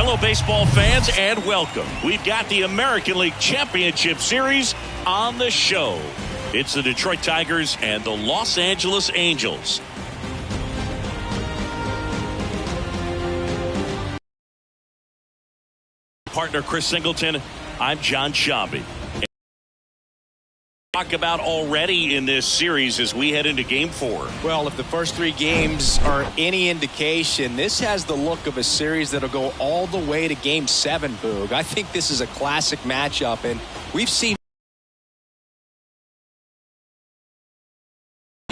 Hello, baseball fans, and welcome. We've got the American League Championship Series on the show. It's the Detroit Tigers and the Los Angeles Angels. Partner Chris Singleton, I'm John Sciambi. Talk about already in this series as we head into Game 4. Well, if the first three games are any indication, this has the look of a series that'll go all the way to Game 7, Boog. I think this is a classic matchup, and we've seen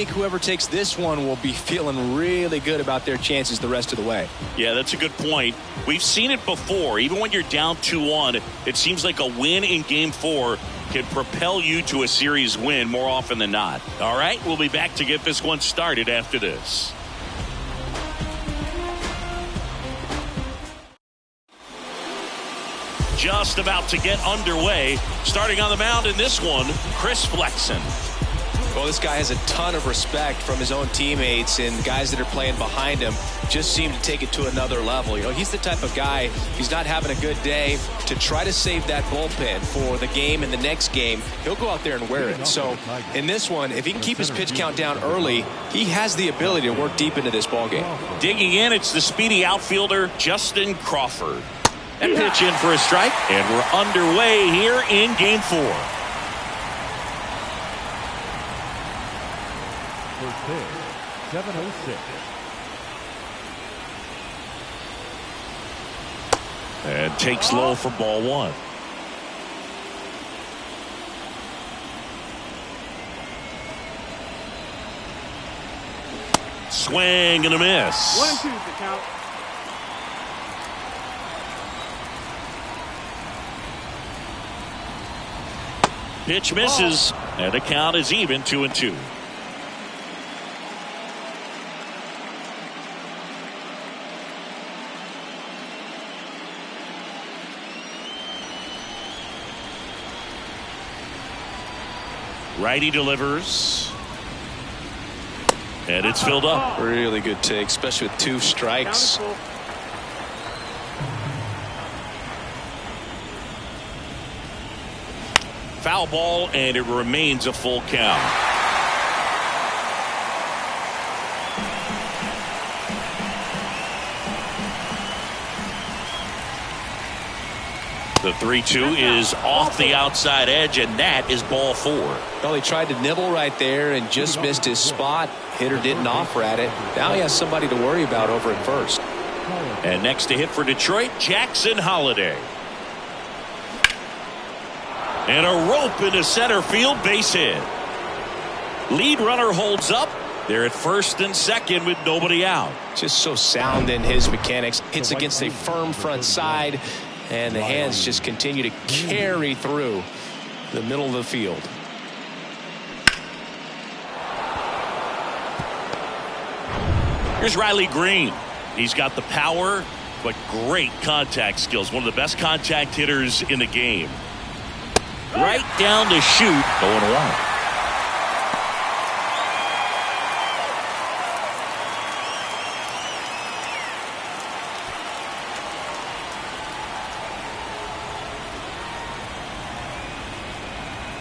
whoever takes this one will be feeling really good about their chances the rest of the way. Yeah, that's a good point. We've seen it before. Even when you're down 2-1, it seems like a win in Game 4 can propel you to a series win more often than not. All right, we'll be back to get this one started after this. Just about to get underway. Starting on the mound in this one, Chris Flexen. Well, this guy has a ton of respect from his own teammates, and guys that are playing behind him just seem to take it to another level. You know, he's the type of guy, he's not having a good day, to try to save that bullpen for the game and the next game. He'll go out there and wear it. So in this one, if he can keep his pitch count down early, he has the ability to work deep into this ballgame. Digging in, it's the speedy outfielder, Justin Crawford. That pitch in for a strike, and we're underway here in Game 4. First pitch, 7:06. And takes low for ball one. Swing and a miss. 1-2 the count. Pitch misses, and the count is even 2-2. Righty delivers. And it's filled up. Really good take, especially with 2 strikes. Foul ball, and it remains a full count. The 3-2 is off the outside edge, and that is ball 4. Well, he tried to nibble right there and just missed his spot. Hitter didn't offer at it. Now he has somebody to worry about over at first. And next to hit for Detroit, Jackson Holliday. And a rope into center field, base hit. Lead runner holds up. They're at first and second with nobody out. Just so sound in his mechanics. Hits against a firm front side, and the hands just continue to carry through the middle of the field. Here's Riley Green. He's got the power, but great contact skills. One of the best contact hitters in the game. Right down to shoot, 0-1.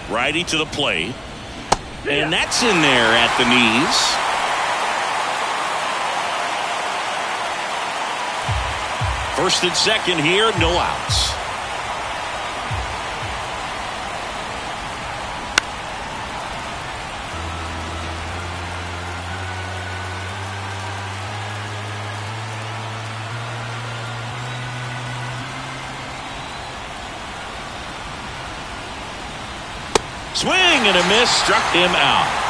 Righty to the plate. And that's in there at the knees. First and second here, no outs. Swing and a miss, struck him out.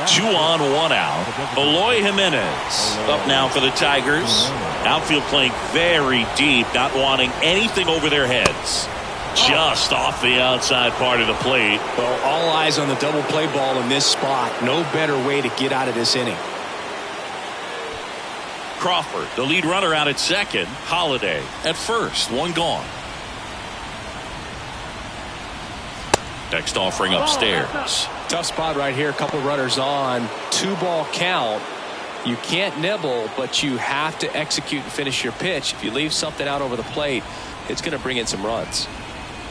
Two on, one out. Eloy Jimenez up now for the Tigers. Outfield playing very deep, not wanting anything over their heads. Just off the outside part of the plate. Well, all eyes on the double play ball in this spot. No better way to get out of this inning. Crawford, the lead runner, out at second. Holliday at first, one gone. Next offering upstairs. Tough spot right here. A couple runners on. 2-ball count. You can't nibble, but you have to execute and finish your pitch. If you leave something out over the plate, it's going to bring in some runs.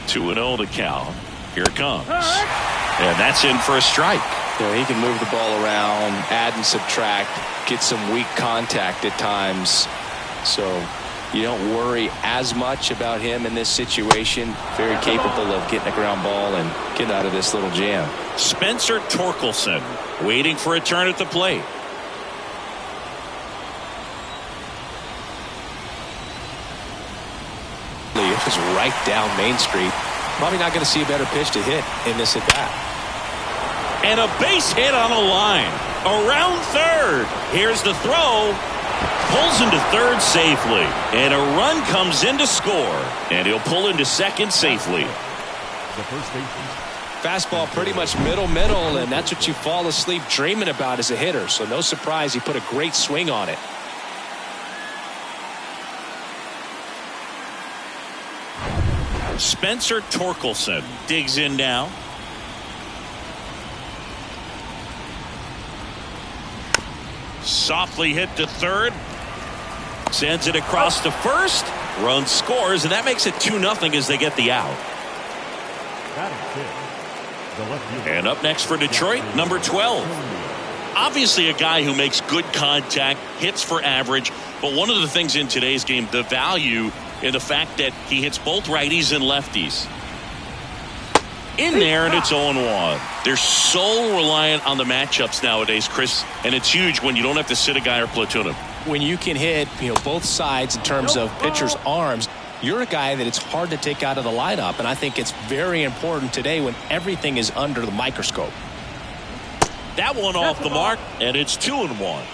2-0 to count. Here it comes. And that's in for a strike. You know, he can move the ball around, add and subtract, get some weak contact at times. So you don't worry as much about him in this situation. Very capable of getting a ground ball and getting out of this little jam. Spencer Torkelson waiting for a turn at the plate. It was right down Main Street. Probably not going to see a better pitch to hit in this at bat. And a base hit on a line. Around third. Here's the throw. Pulls into third safely. And a run comes in to score. And he'll pull into second safely. The first baseman. Fastball pretty much middle, and that's what you fall asleep dreaming about as a hitter. So no surprise he put a great swing on it. Spencer Torkelson digs in now. Softly hit to third. Sends it across to first. Run scores, and that makes it 2-0 as they get the out. And up next for Detroit, number 12. Obviously a guy who makes good contact, hits for average, but one of the things in today's game, the value in the fact that he hits both righties and lefties. In there, and it's 0-1. They're so reliant on the matchups nowadays, Chris, and it's huge when you don't have to sit a guy or platoon him. When you can hit, both sides in terms of pitchers' arms, you're a guy that it's hard to take out of the lineup, and I think it's very important today when everything is under the microscope. That one off the mark, and it's 2-1.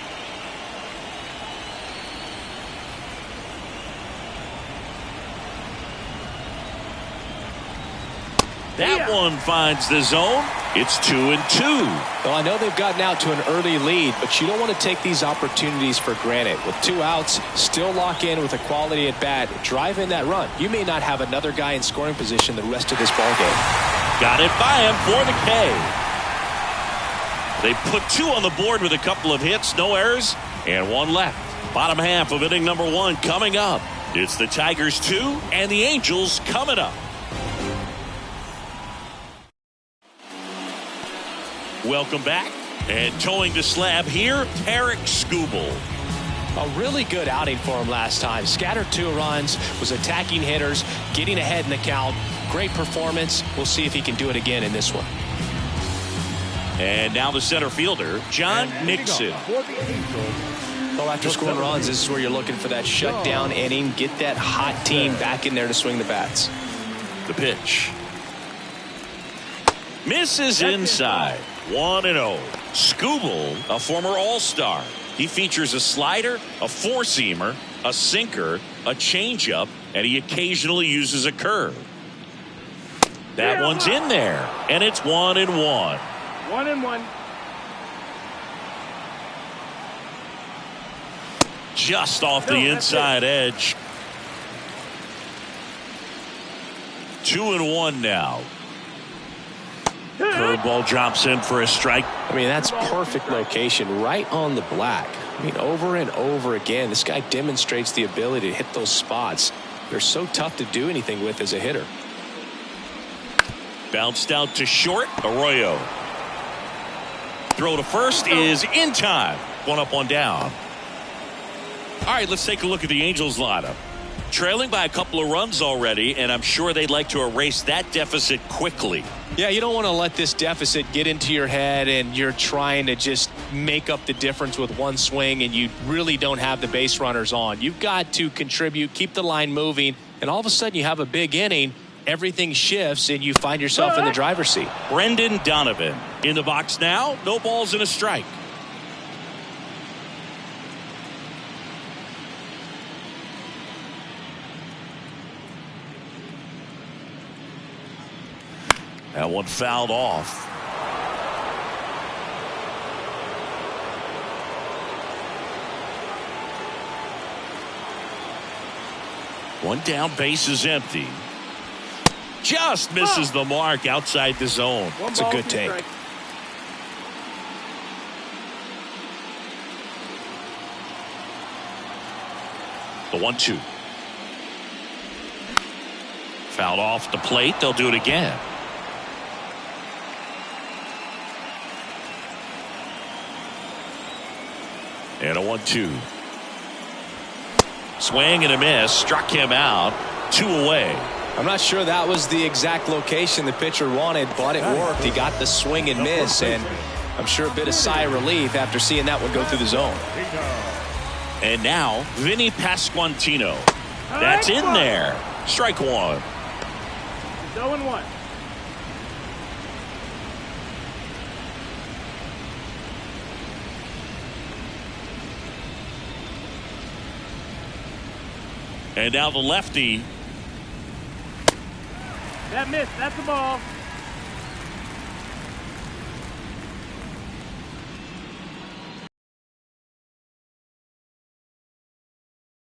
That one finds the zone. It's 2-2. Well, I know they've gotten out to an early lead, but you don't want to take these opportunities for granted. With 2 outs, still lock in with a quality at bat, drive in that run. You may not have another guy in scoring position the rest of this ball game. Got it by him for the K. They put 2 on the board with a couple of hits, no errors, and 1 left. Bottom half of inning number 1 coming up. It's the Tigers 2 and the Angels coming up. Welcome back. And towing the slab here, Tarik Skubal. A really good outing for him last time. Scattered 2 runs, was attacking hitters, getting ahead in the count. Great performance. We'll see if he can do it again in this one. And now the center fielder, John Nixon. Well, after scoring runs, this is where you're looking for that shutdown inning. Get that hot team back in there to swing the bats. The pitch. Misses inside. 1-0. Skubal, a former All-Star. He features a slider, a four-seamer, a sinker, a changeup, and he occasionally uses a curve. That one's in there, and it's 1-1. 1-1. Just off the inside edge. 2-1 now. Curveball drops in for a strike. I mean, that's perfect location, right on the black. I mean, over and over again, this guy demonstrates the ability to hit those spots. They're so tough to do anything with as a hitter. Bounced out to short. Arroyo. Throw to first is in time. 1 up, 1 down. All right, let's take a look at the Angels lineup. Trailing by a couple of runs already, and I'm sure they'd like to erase that deficit quickly. Yeah, you don't want to let this deficit get into your head and you're trying to just make up the difference with one swing and you really don't have the base runners on. You've got to contribute, keep the line moving, and all of a sudden you have a big inning, everything shifts, and you find yourself in the driver's seat. Brendan Donovan in the box now. No balls and a strike. That one fouled off. One down, base is empty. Just misses the mark outside the zone. It's a good take. The 1-2. Fouled off the plate. They'll do it again. And a 1-2. Swing and a miss. Struck him out. 2 away. I'm not sure that was the exact location the pitcher wanted, but it worked. He got the swing and miss, and I'm sure a bit of sigh of relief after seeing that one go through the zone. And now, Vinny Pasquantino. That's in there. Strike 1. 0-1. And now the lefty. That missed. That's the ball.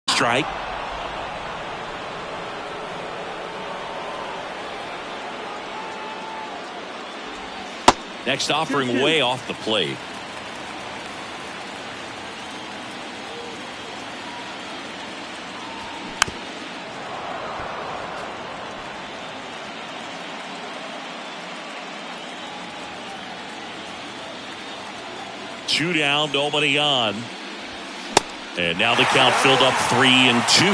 Strike. Next offering way off the plate. Two down, nobody on. And now the count filled up 3-2.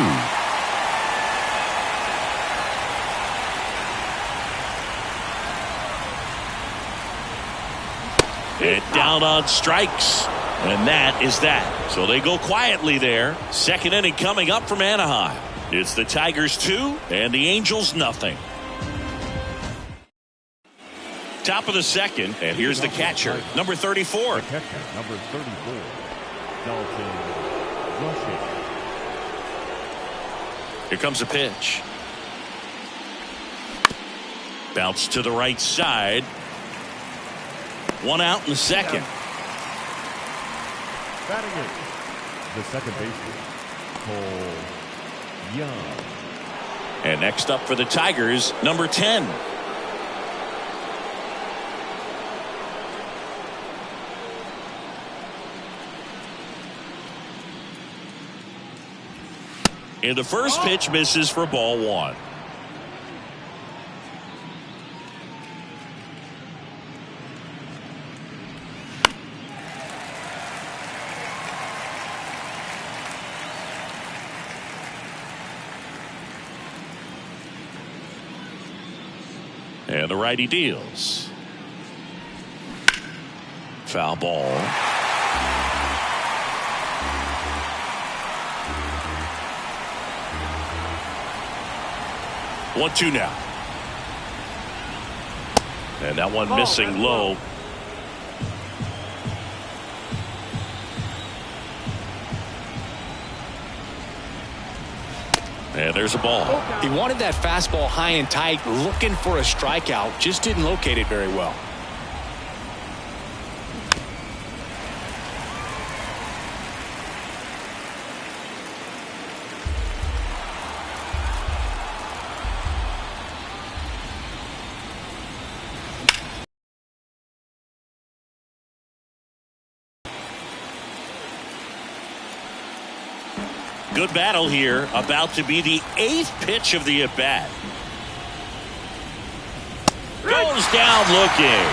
And down on strikes. And that is that. So they go quietly there. Second inning coming up from Anaheim. It's the Tigers 2 and the Angels nothing. Top of the second, and here's the catcher, number 34. The catcher, number 34, Dalton Rushing. Here comes a pitch. Bounce to the right side. 1 out in the second. Batting it, the second baseman, Cole Young. And next up for the Tigers, number 10. And the first pitch misses for ball 1. And the righty deals. Foul ball. One, 2 now. And that one missing low. And there's a ball. He wanted that fastball high and tight, looking for a strikeout. Just didn't locate it very well. Good battle here, about to be the 8th pitch of the at-bat. Goes down looking.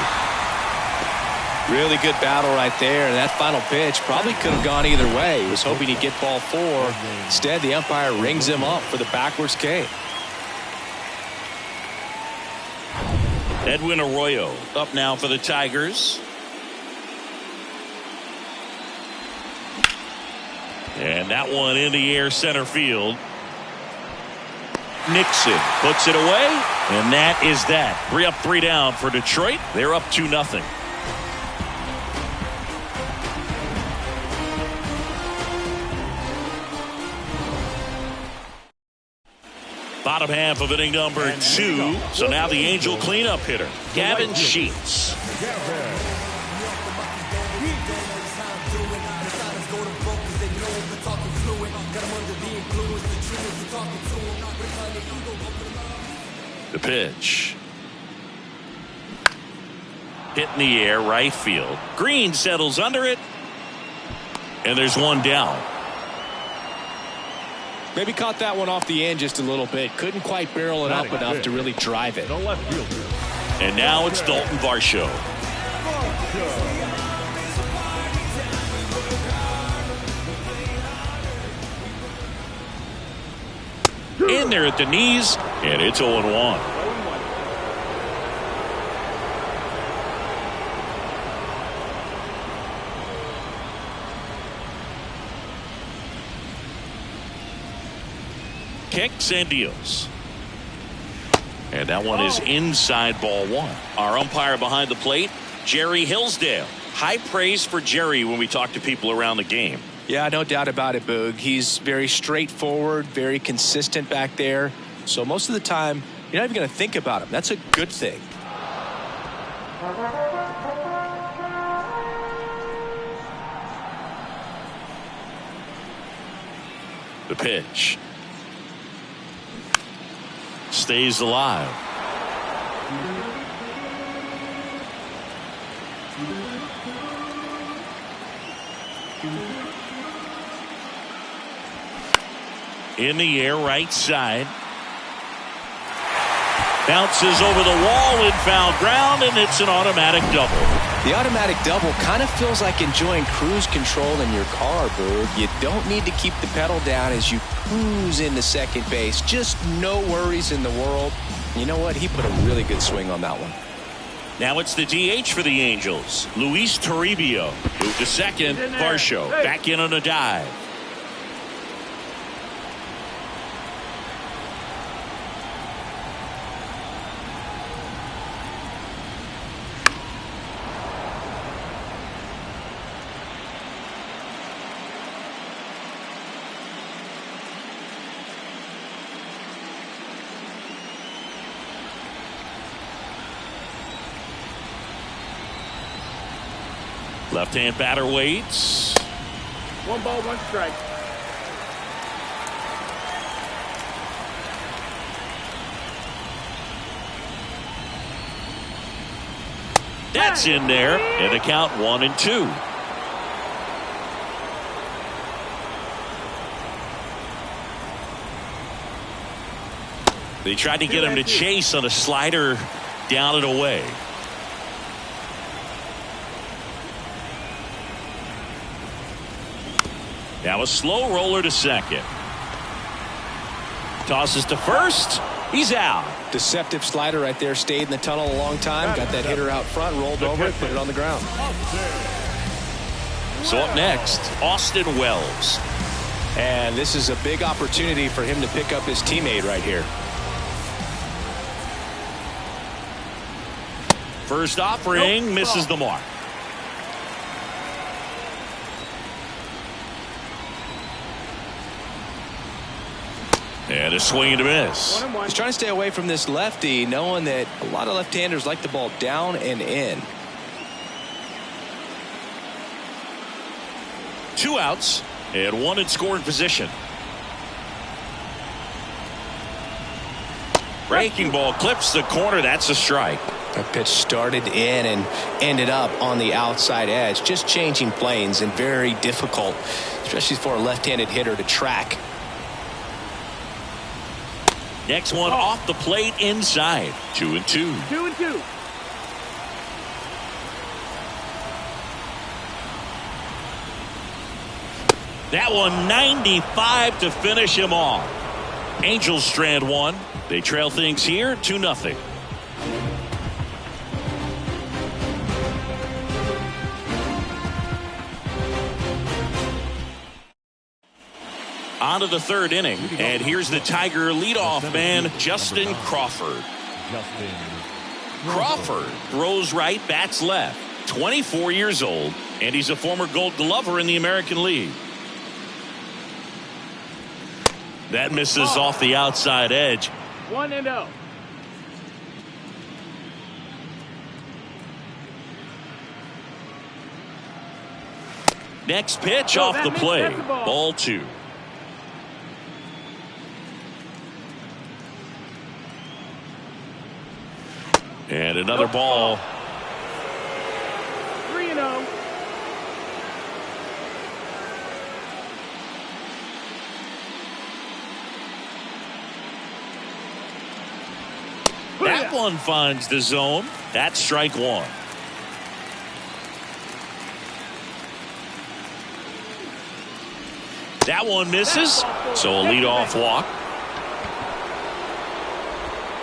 Really good battle right there. And that final pitch probably could have gone either way. He was hoping he'd get ball 4. Instead, the umpire rings him up for the backwards K. Edwin Arroyo up now for the Tigers. And that one in the air center field. Nixon puts it away, and that is that. 3 up, 3 down for Detroit. They're up 2-0. Bottom half of inning number 2. So now the Angel cleanup hitter, Gavin Sheets. The pitch. Hit in the air, right field. Green settles under it. And there's one down. Maybe caught that one off the end just a little bit. Couldn't quite barrel it up enough to really drive it. The left fielder. And now it's Dalton Varsho. In there at the knees, and it's 0-1. Kicks and deals. And that one is inside ball one. Our umpire behind the plate, Jerry Hillsdale. High praise for Jerry when we talk to people around the game. Yeah, no doubt about it, Boog. He's very straightforward, very consistent back there. So most of the time, you're not even going to think about him. That's a good thing. The pitch. Stays alive. In the air, right side. Bounces over the wall in foul ground, and it's an automatic double. The automatic double kind of feels like enjoying cruise control in your car, Boog. You don't need to keep the pedal down as you cruise into second base. Just no worries in the world. You know what? He put a really good swing on that one. Now it's the DH for the Angels. Luis Toribio moved to second. Varsho back in on a dive. Left-hand batter waits. 1 ball, 1 strike. That's in there, and the count 1-2. They tried to get him to chase on a slider down and away. Now a slow roller to second. Tosses to first. He's out. Deceptive slider right there. Stayed in the tunnel a long time. Got that hitter out front. Rolled over it. Put it on the ground. So up next, Austin Wells. And this is a big opportunity for him to pick up his teammate right here. First offering misses the mark. And a swing and a miss. He's trying to stay away from this lefty, knowing that a lot of left-handers like the ball down and in. 2 outs and 1 in scoring position. Breaking ball clips the corner. That's a strike. That pitch started in and ended up on the outside edge. Just changing planes and very difficult, especially for a left-handed hitter to track. Next one off the plate inside. 2-2. 2-2. That one 95 to finish him off. Angels strand 1. They trail things here 2-0. On to the 3rd inning, and here's the Tiger leadoff man, Justin Crawford. Crawford throws right, bats left. 24 years old, and he's a former Gold Glover in the American League. That misses off the outside edge. 1-0. Next pitch off the plate. Ball 2. And another ball. 3-0. one finds the zone. That's strike one. That one misses, so a leadoff walk.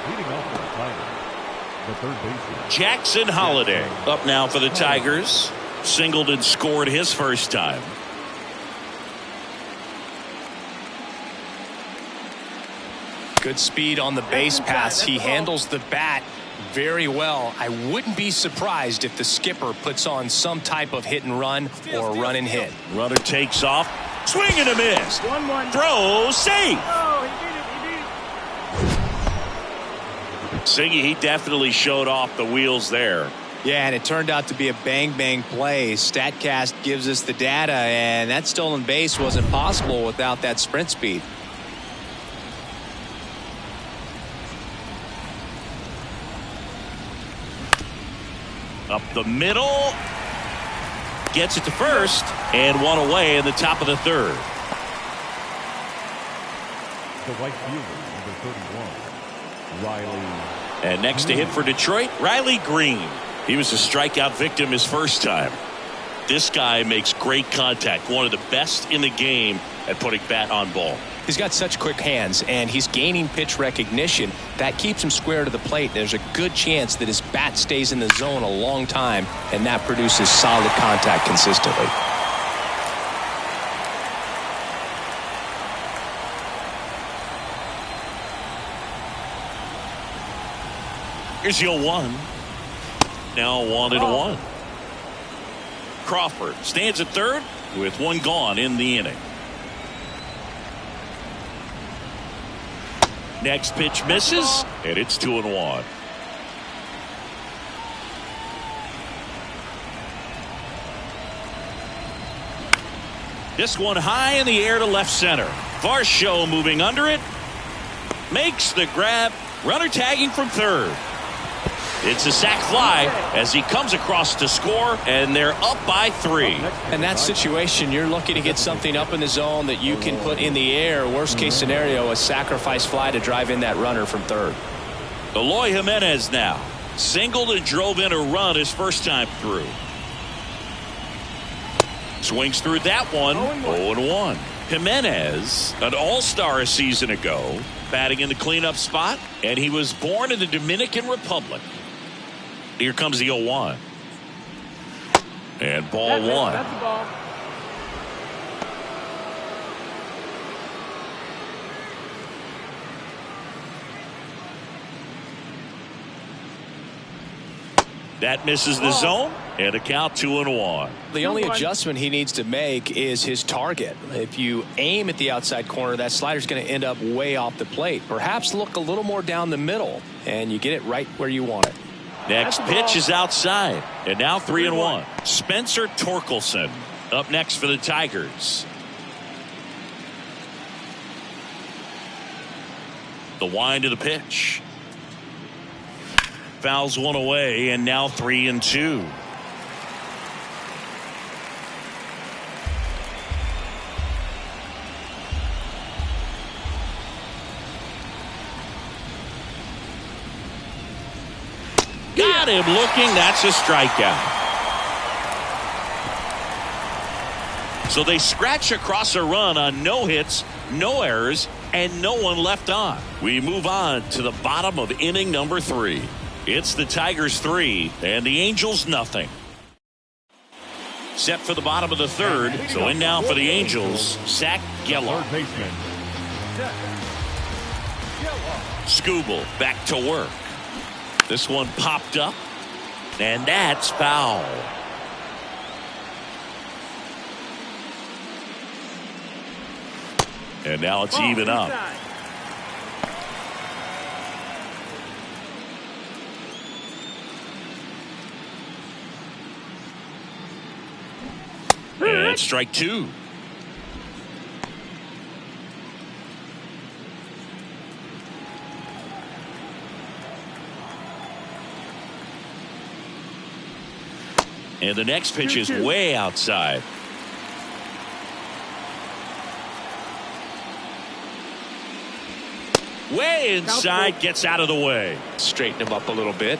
Leading off for the Tigers, the third baseman, Jackson Holliday up now for the Tigers. Singled and scored his first time. Good speed on the base pass. He handles the bat very well. I wouldn't be surprised if the skipper puts on some type of hit and run or run and hit. Runner takes off. Swing and a miss. 1-1. Throw safe. Oh, he beat it. Singy, he definitely showed off the wheels there. Yeah, and it turned out to be a bang-bang play. StatCast gives us the data, and that stolen base wasn't possible without that sprint speed. Up the middle. Gets it to first, and one away in the top of the third. the right fielder, number 31, Riley. And next to hit for Detroit, Riley Green. He was a strikeout victim his first time. This guy makes great contact, one of the best in the game at putting bat on ball. He's got such quick hands, and he's gaining pitch recognition. That keeps him square to the plate. There's a good chance that his bat stays in the zone a long time, and that produces solid contact consistently. Here's your 1. Now 1-1. Crawford stands at third with one gone in the inning. Next pitch misses, and it's 2-1. This one high in the air to left center. Varsho moving under it. Makes the grab. Runner tagging from third. It's a sac fly as he comes across to score, and they're up by 3. In that situation, you're looking to get something up in the zone that you can put in the air. Worst case scenario, a sacrifice fly to drive in that runner from third. Eloy Jimenez now singled and drove in a run his first time through. Swings through that one. 0-1. Jimenez, an all-star a season ago, batting in the cleanup spot, and he was born in the Dominican Republic. Here comes the 0-1. And ball 1. That's the ball. That misses the zone, and a count 2-1. The only adjustment he needs to make is his target. If you aim at the outside corner, that slider's going to end up way off the plate. Perhaps look a little more down the middle, and you get it right where you want it. Next pitch is outside, and now 3-1. Spencer Torkelson up next for the Tigers. The wind of the pitch. Fouls one away, and now 3-2. Got him looking. That's a strikeout. So they scratch across a run on no hits, no errors, and no one left on. We move on to the bottom of inning number 3. It's the Tigers 3 and the Angels nothing. Set for the bottom of the third. So in now for the Angels, Zach Gelof. Third baseman, Skubal back to work. This one popped up, and that's foul. And now it's even up. And strike 2. And the next pitch is way outside. Way inside, gets out of the way. Straighten him up a little bit.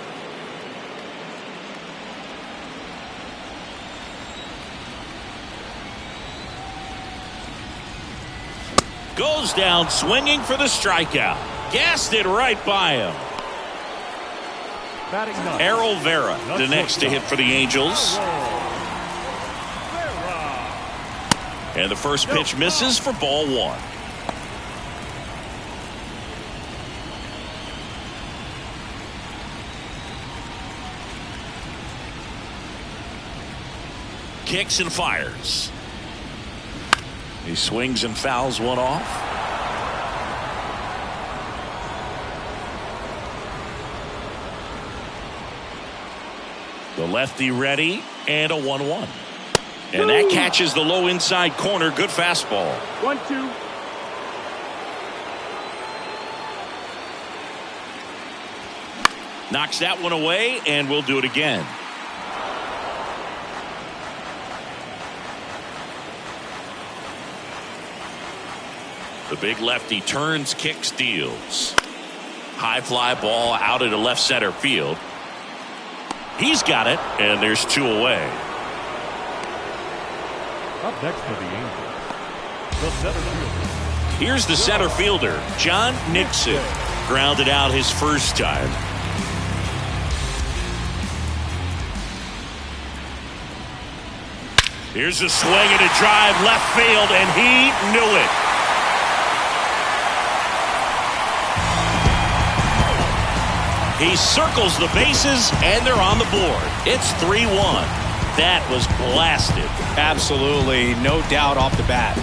Goes down swinging for the strikeout. Gassed it right by him. Errol Vera, the next to hit for the Angels. And the first pitch misses for ball one. Kicks and fires. He swings and fouls one off. The lefty ready, and a 1-1. And that catches the low inside corner. Good fastball. 1-2. Knocks that one away, and we'll do it again. The big lefty turns, kicks, deals. High fly ball out into left center field. He's got it, and there's two away. Up next for the Angels, the center fielder. Here's the center fielder, John Nixon. Grounded out his first time. Here's a swing and a drive left field, and he knew it. He circles the bases, and they're on the board. It's 3-1. That was blasted. Absolutely, no doubt off the bat.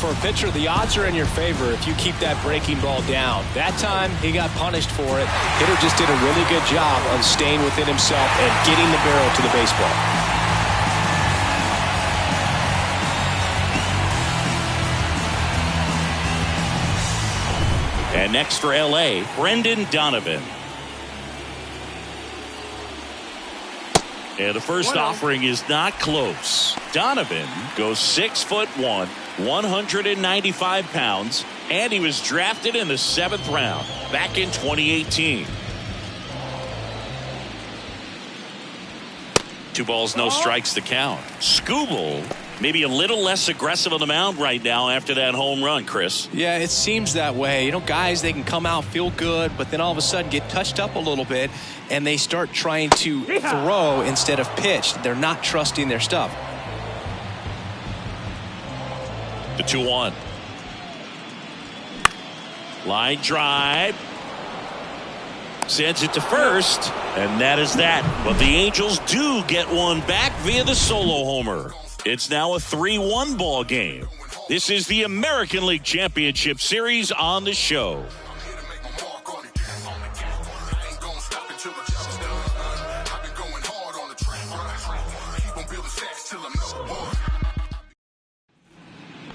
For a pitcher, the odds are in your favor if you keep that breaking ball down. That time, he got punished for it. Hitter just did a really good job of staying within himself and getting the barrel to the baseball. And next for L.A., Brendan Donovan. And the first offering is not close. Donovan goes 6'1", 195 pounds, and he was drafted in the 7th round back in 2018. 2 balls, no strikes to count. Skubal maybe a little less aggressive on the mound right now after that home run, Chris. Yeah, it seems that way. You know, guys, they can come out, feel good, but then all of a sudden get touched up a little bit, and they start trying to throw instead of pitch. They're not trusting their stuff. The 2-1. Line drive. Sends it to first, and that is that. But the Angels do get one back via the solo homer. It's now a 3-1 ball game. This is the American League Championship Series on the show.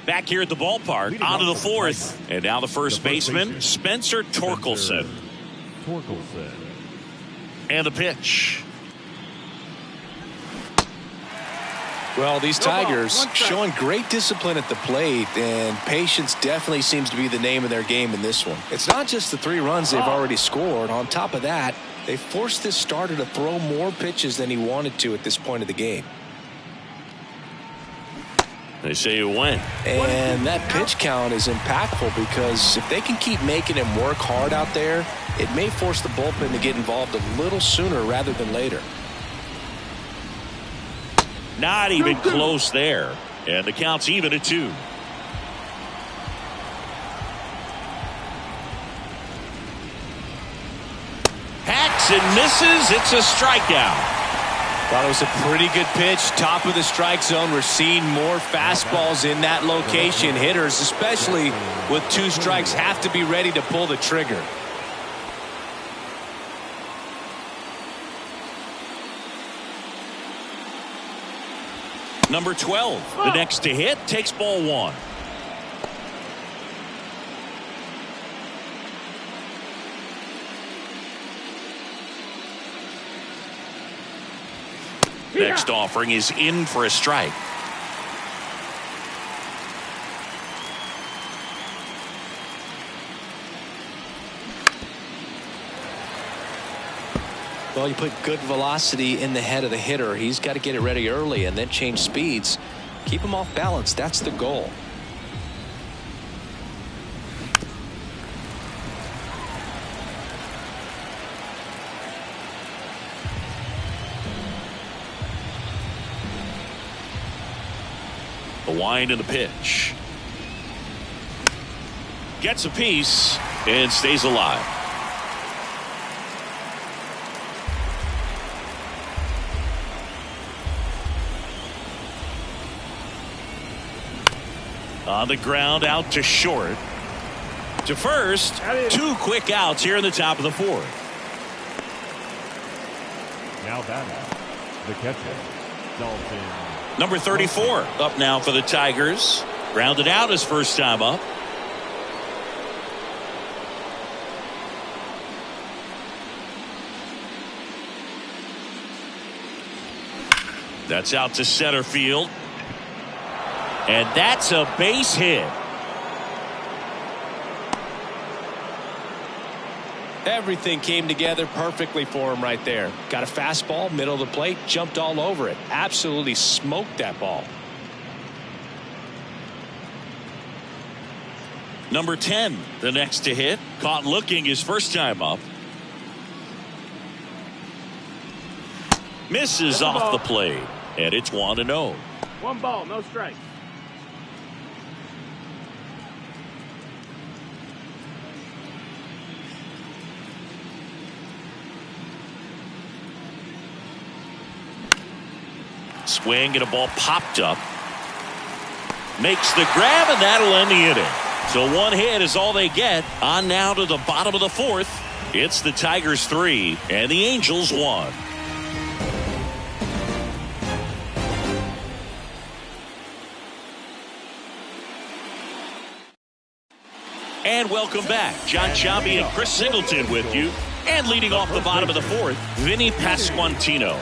Back here at the ballpark, on to the 4th. And now the first baseman, Spencer Torkelson. And the pitch. Well, these Tigers showing great discipline at the plate, and patience definitely seems to be the name of their game in this one. It's not just the 3 runs they've already scored. On top of that, they forced this starter to throw more pitches than he wanted to at this point of the game. They say it went. And that pitch count is impactful because if they can keep making him work hard out there, it may force the bullpen to get involved a little sooner rather than later. Not even close there. And the count's even at 2. Hacks and misses. It's a strikeout. Thought it was a pretty good pitch. Top of the strike zone. We're seeing more fastballs in that location. Hitters, especially with 2 strikes, have to be ready to pull the trigger. Number 12, the next to hit, takes ball 1. next offering is in for a strike. Well, you put good velocity in the head of the hitter. He's got to get it ready early and then change speeds. Keep him off balance. That's the goal. The wind and the pitch. Gets a piece and stays alive. On the ground, out to short. To first. 2 quick outs here in the top of the 4th. Now batting, the catcher, Dalton. Number 34 up now for the Tigers. Grounded out his first time up. That's out to center field. And that's a base hit. Everything came together perfectly for him right there. Got a fastball, middle of the plate, jumped all over it. Absolutely smoked that ball. Number 10, the next to hit. Caught looking his first time up. Misses off the plate. And it's 1-0. 1 ball, no strike. Swing and a ball popped up. Makes the grab and that'll end the inning. So 1 hit is all they get. On now to the bottom of the 4th. It's the Tigers 3 and the Angels 1. And welcome back. John Sciambi and Chris Singleton with you. And leading off the bottom of the 4th, Vinny Pasquantino.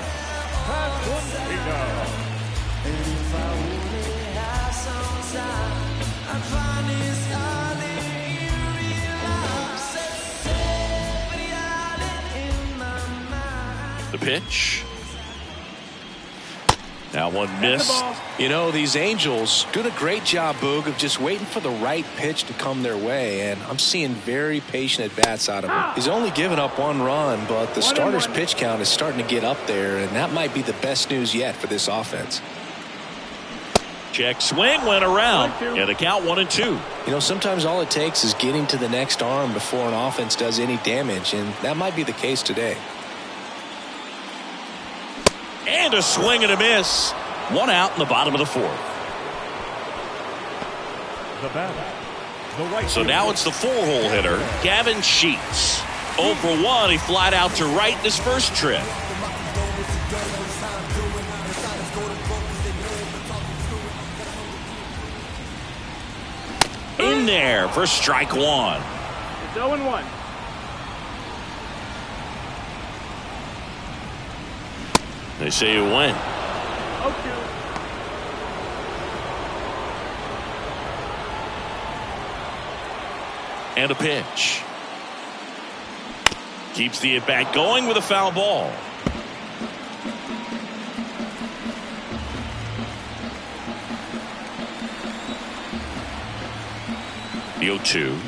The pitch. That one missed. You know, these Angels doing a great job, Boog, of just waiting for the right pitch to come their way, and I'm seeing very patient at-bats out of him. He's only given up 1 run, but the starter's pitch count is starting to get up there, and that might be the best news yet for this offense. Check swing went around, and the count 1-2. You know, sometimes all it takes is getting to the next arm before an offense does any damage, and that might be the case today. And a swing and a miss. 1 out in the bottom of the 4th. The batter, the right So now it's the 4-hole hitter, Gavin Sheets. 0 for 1. He flied out to right in his first trip. In there for strike 1. It's 0-1. They say it went. 0-2. And a pitch. Keeps the at-bat going with a foul ball. The 0-2.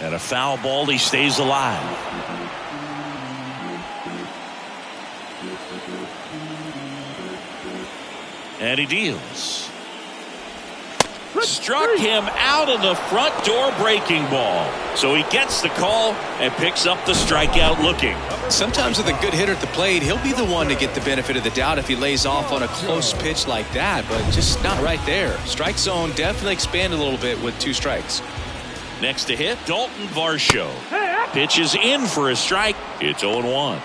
And a foul ball. He stays alive. And he deals. Struck him out of the front door breaking ball. So he gets the call and picks up the strikeout looking. Sometimes with a good hitter at the plate, he'll be the one to get the benefit of the doubt if he lays off on a close pitch like that, but just not right there. Strike zone definitely expanded a little bit with 2 strikes. Next to hit, Dalton Varsho. Pitches in for a strike. It's 0-1.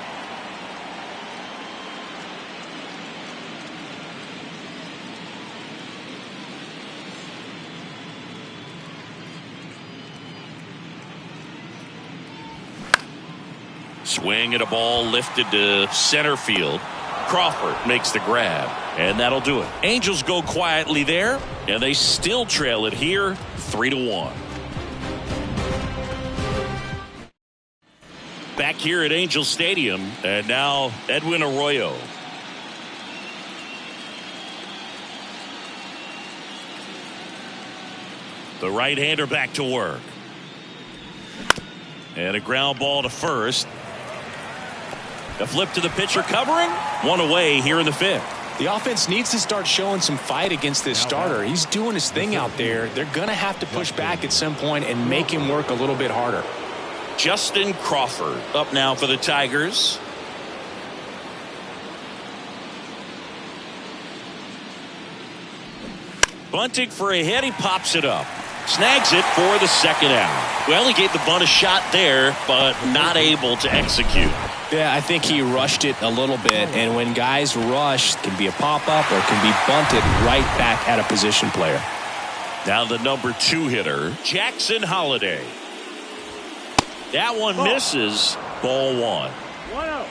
Swing at a ball lifted to center field. Crawford makes the grab, and that'll do it. Angels go quietly there, and they still trail it here 3-1. Back here at Angel Stadium, and now Edwin Arroyo. The right-hander back to work. And a ground ball to first. A flip to the pitcher covering. One away here in the fifth. The offense needs to start showing some fight against this starter. He's doing his thing out there. They're going to have to push back at some point and make him work a little bit harder. Justin Crawford up now for the Tigers. Bunting for a hit. He pops it up. Snags it for the second out. Well, he gave the bunt a shot there, but not able to execute. Yeah, I think he rushed it a little bit, and when guys rush, it can be a pop-up or it can be bunted right back at a position player. Now the number 2 hitter, Jackson Holliday. That one misses. Ball 1. 1-0.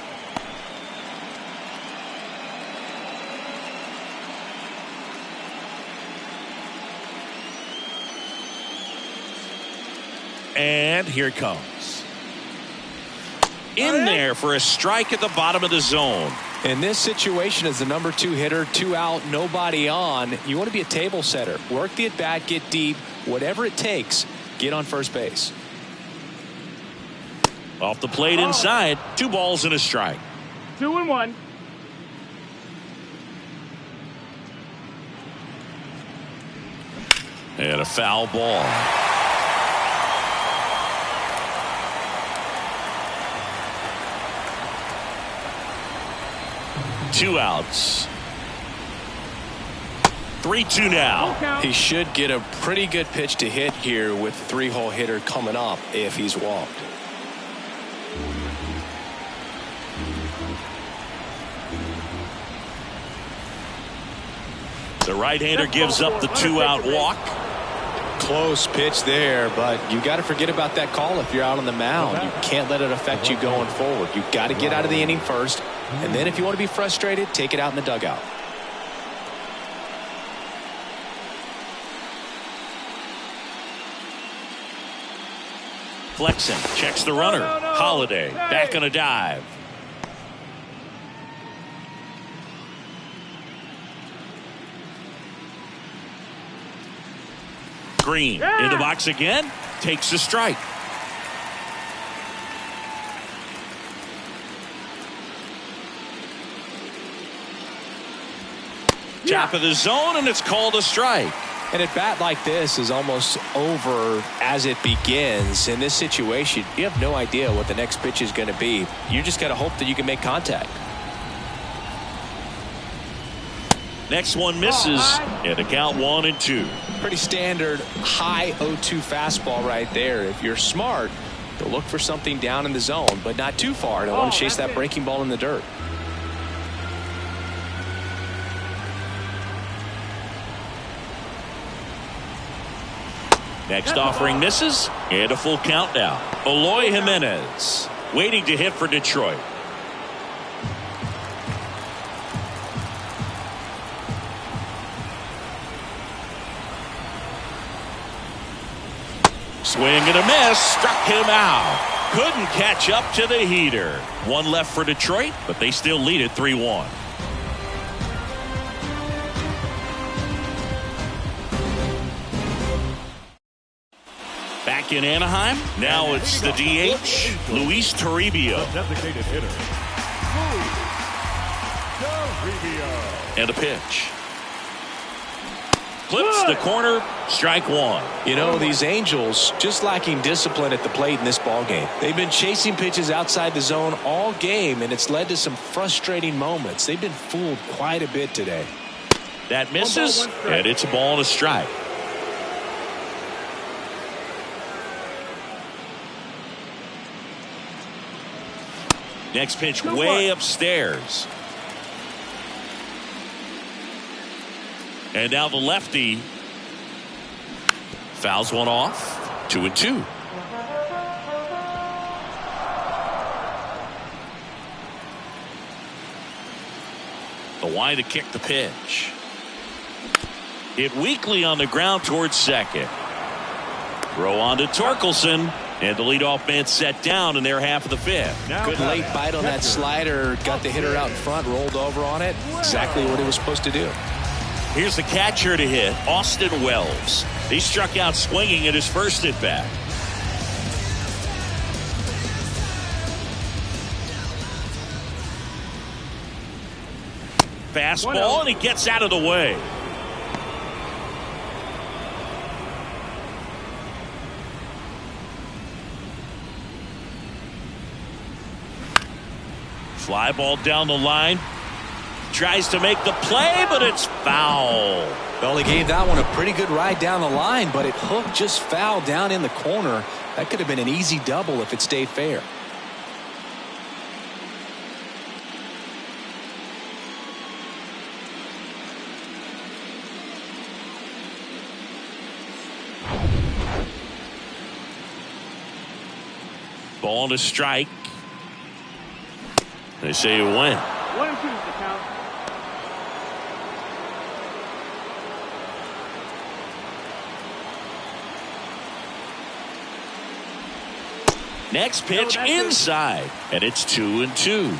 And here it comes. In there for a strike at the bottom of the zone. In this situation, as the number 2 hitter, 2 out, nobody on, you want to be a table setter. Work the at-bat, get deep, whatever it takes, get on first base. Off the plate inside, 2 balls and a strike. 2-1. And a foul ball. Two outs. 3-2 now. He should get a pretty good pitch to hit here with 3-hole hitter coming up if he's walked. The right-hander gives up the 2-out walk. Close pitch there, but you got to forget about that call if you're out on the mound. You can't let it affect you going forward. You got to get out of the inning first, and then if you want to be frustrated, take it out in the dugout. Flexen checks the runner. Holliday back on a dive. Green in the box again. Takes a strike. Top of the zone, and it's called a strike. An at-bat like this is almost over as it begins. In this situation, you have no idea what the next pitch is going to be. You just got to hope that you can make contact. Next one misses, and a count 1-2. Pretty standard high 0-2 fastball right there. If you're smart, you'll look for something down in the zone, but not too far. Don't want to chase that breaking ball in the dirt. Next offering misses, and a full count now. Eloy Jimenez waiting to hit for Detroit. Swing and a miss, struck him out. Couldn't catch up to the heater. One left for Detroit, but they still lead it 3-1. Back in Anaheim, now it's the DH, Luis Toribio. Designated hitter. And a pitch. Clips the corner, strike 1. You know, these Angels just lacking discipline at the plate in this ball game. They've been chasing pitches outside the zone all game, and it's led to some frustrating moments. They've been fooled quite a bit today. That misses, and it's a ball and a strike. Next pitch way upstairs. And now the lefty fouls one off. 2-2. The line to kick the pitch. Hit weakly on the ground towards second. Throw on to Torkelson. And the leadoff man set down in their half of the fifth. Good late bite on that slider. Got the hitter out in front, rolled over on it. Exactly what he was supposed to do. Here's the catcher to hit, Austin Wells. He struck out swinging at his first at bat. Fastball, and he gets out of the way. Fly ball down the line. Tries to make the play, but it's foul. Well, he gave that one a pretty good ride down the line, but it hooked just foul down in the corner. That could have been an easy double if it stayed fair. Ball to strike. They say you win. 1-2 is the count. Next pitch inside, and it's 2-2.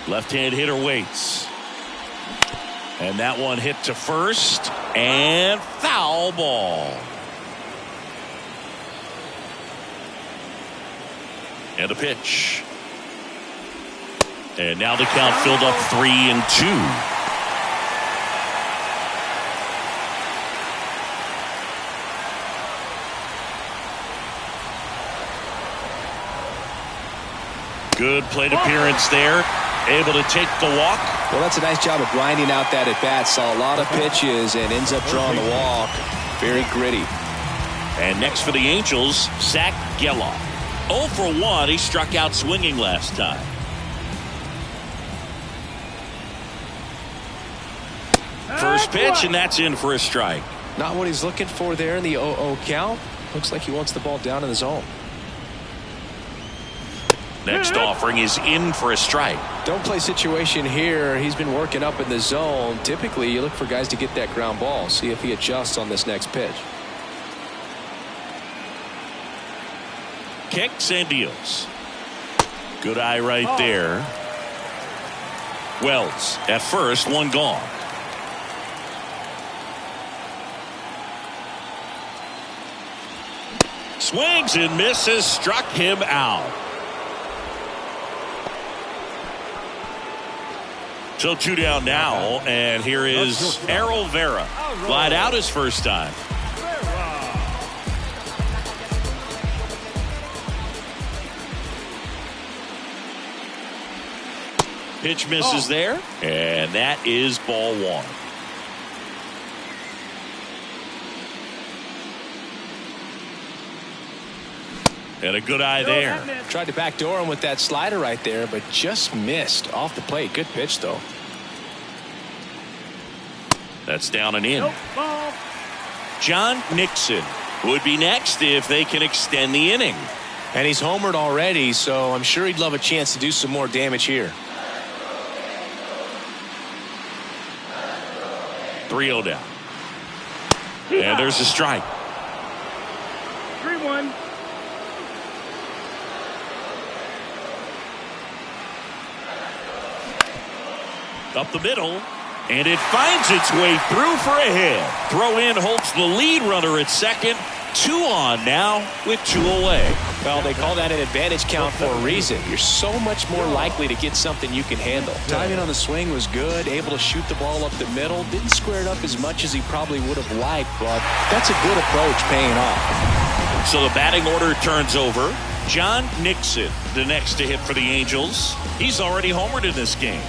Left-hand hitter waits. And that one hit to first. And foul ball. And a pitch. And now the count filled up 3-2. Good plate appearance there. Able to take the walk. Well, that's a nice job of grinding out that at bat. Saw a lot of pitches and ends up drawing the walk. Very gritty. And next for the Angels, Zach Gelof. 0 for 1. He struck out swinging last time. First pitch, and that's in for a strike. Not what he's looking for there in the 0-0 count. Looks like he wants the ball down in the zone. Next offering is in for a strike. Don't play situation here. He's been working up in the zone. Typically, you look for guys to get that ground ball. See if he adjusts on this next pitch. Kicks and deals. Good eye right there. Wells at first, one gone. Swings and misses, struck him out. So 2 down now, and here is Errol Vera. Flied out his first time. Pitch misses there, and that is ball one. And a good eye there. Tried to backdoor him with that slider right there, but just missed off the plate. Good pitch, though. That's down and in. John Nixon would be next if they can extend the inning. And he's homered already, so I'm sure he'd love a chance to do some more damage here. 3-0 down. And there's a strike. 3-1. Up the middle, and it finds its way through for a hit. Throw in holds the lead runner at second. 2 on now with 2 away. Well, they call that an advantage count for a reason. You're so much more likely to get something you can handle. Timing on the swing was good, able to shoot the ball up the middle. Didn't square it up as much as he probably would have liked, but that's a good approach paying off. So the batting order turns over. John Nixon, the next to hit for the Angels. He's already homered in this game.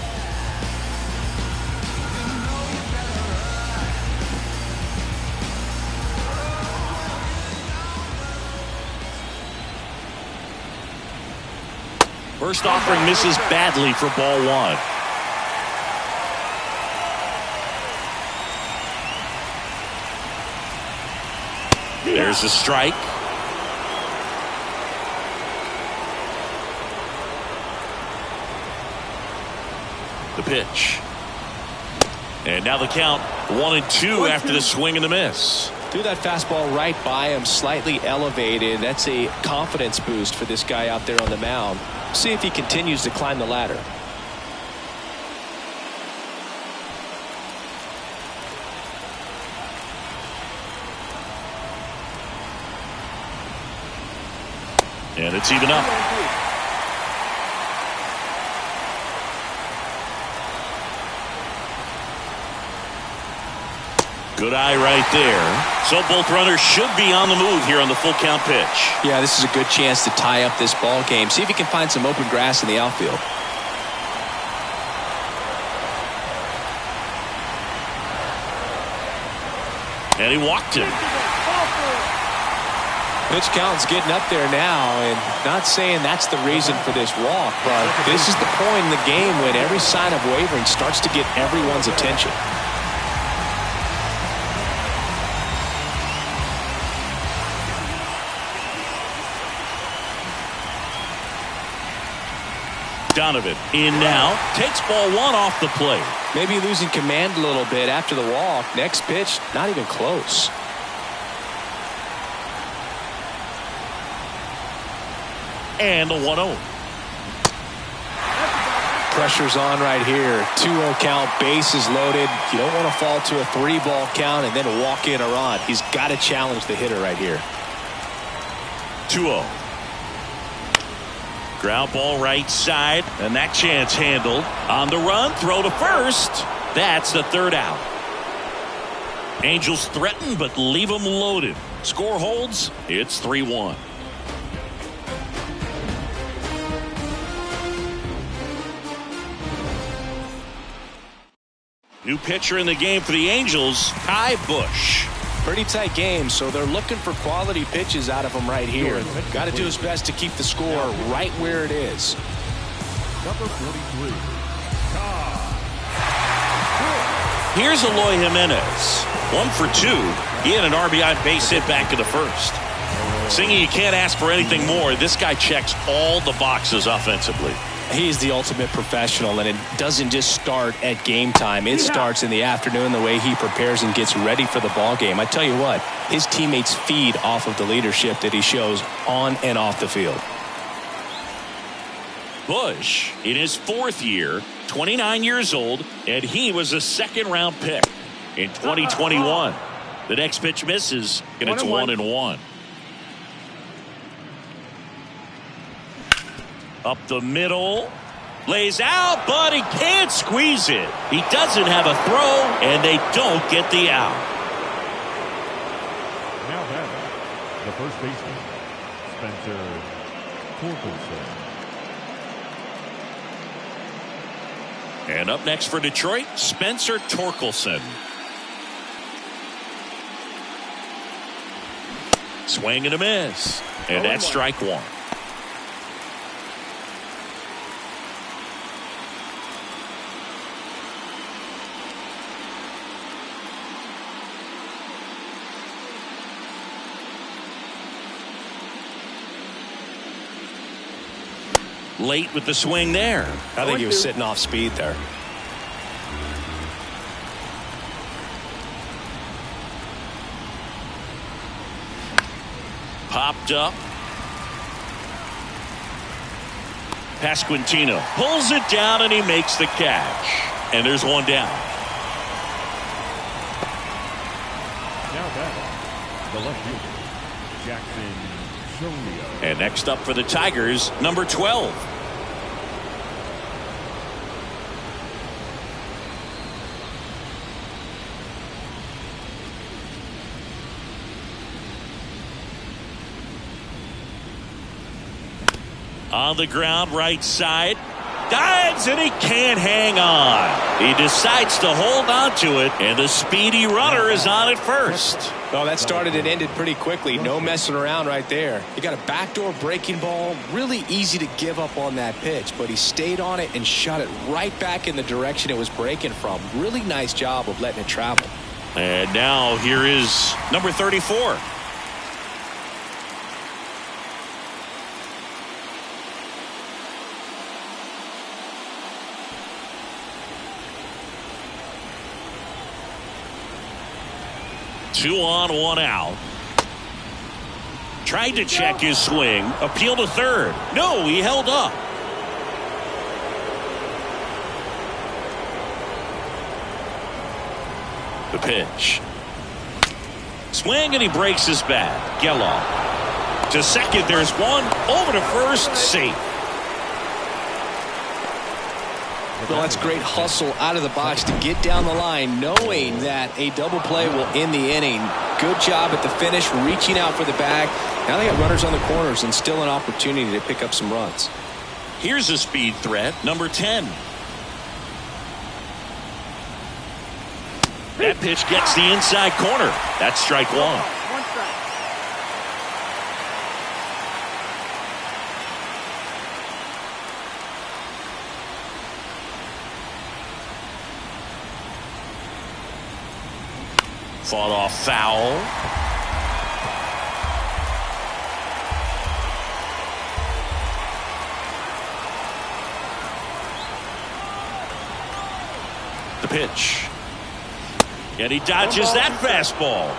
First offering misses badly for ball one. There's a strike. The pitch. And now the count 1-2 after the swing and the miss. Threw that fastball right by him, slightly elevated. That's a confidence boost for this guy out there on the mound. See if he continues to climb the ladder. And it's even up. Good eye right there. So both runners should be on the move here on the full count pitch. Yeah, this is a good chance to tie up this ball game. See if he can find some open grass in the outfield. And he walked him. Pitch count's getting up there now, and not saying that's the reason for this walk, but this is the point in the game when every sign of wavering starts to get everyone's attention. Donovan in now, takes ball one off the plate. Maybe losing command a little bit after the walk. Next pitch, not even close. And the 1-0. pressure's on right here. 2-0 count, bases loaded. You don't want to fall to a 3-ball count and then walk in a run. He's got to challenge the hitter right here. 2-0. Ground ball right side, and that chance handled. On the run, throw to first. That's the third out. Angels threaten, but leave them loaded. Score holds. It's 3-1. New pitcher in the game for the Angels, Ky Bush. Pretty tight game, so they're looking for quality pitches out of him right here. Got to do his best to keep the score right where it is. Number 43. Here's Eloy Jimenez. 1 for 2. He had an RBI base hit back in the first. Singy, you can't ask for anything more. This guy checks all the boxes offensively. He's the ultimate professional, and it doesn't just start at game time. It starts in the afternoon, the way he prepares and gets ready for the ball game. I tell you what, his teammates feed off of the leadership that he shows on and off the field. Bush, in his 4th year, 29 years old, and he was a 2nd-round pick in 2021. The next pitch misses, and it's 1-1. Up the middle, lays out, but he can't squeeze it. He doesn't have a throw, and they don't get the out. Now batting, the first baseman, Spencer Torkelson. And up next for Detroit, Spencer Torkelson. Swing and a miss, and that's strike 1. Late with the swing there. I think he was sitting off speed there. Popped up. Pasquantino pulls it down and he makes the catch. And there's one down. Now batting, the left fielder, Jackson Chouinard. And next up for the Tigers, number 12. On the ground, right side. Dives, and he can't hang on. He decides to hold on to it, and the speedy runner is on at first. Well, that started and ended pretty quickly. No messing around right there. He got a backdoor breaking ball. Really easy to give up on that pitch, but he stayed on it and shot it right back in the direction it was breaking from. Really nice job of letting it travel. And now here is number 34. Two on, one out. Tried to check his swing. Appeal to third. No, he held up. The pitch. Swing, and he breaks his bat. Gelof. To second, there's one. Over to first, safe. Well, that's great hustle out of the box to get down the line, knowing that a double play will end the inning. Good job at the finish, reaching out for the bag. Now they got runners on the corners and still an opportunity to pick up some runs. Here's a speed threat, number 10. That pitch gets the inside corner. That's strike 1. 1 strike. Fought off foul. The pitch. And he dodges that fastball.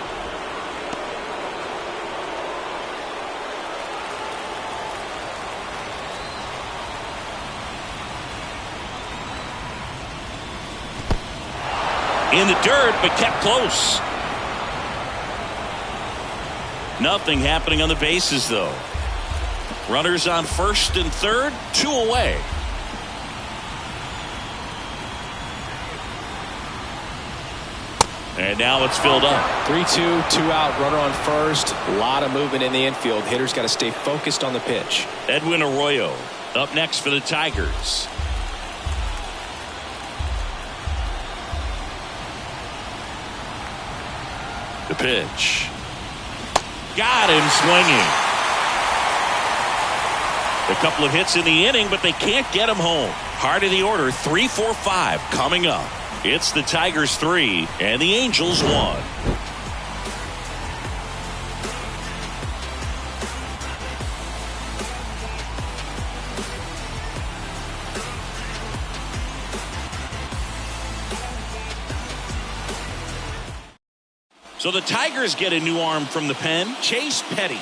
In the dirt, but kept close. Nothing happening on the bases, though. Runners on first and third, 2 away. And now it's filled up. 3-2, 2 out, runner on first. A lot of movement in the infield. Hitters got to stay focused on the pitch. Edwin Arroyo up next for the Tigers. The pitch. Got him swinging. A couple of hits in the inning, but they can't get him home. Heart of the order, 3-4-5 coming up. It's the Tigers 3 and the Angels 1. So the Tigers get a new arm from the pen, Chase Petty.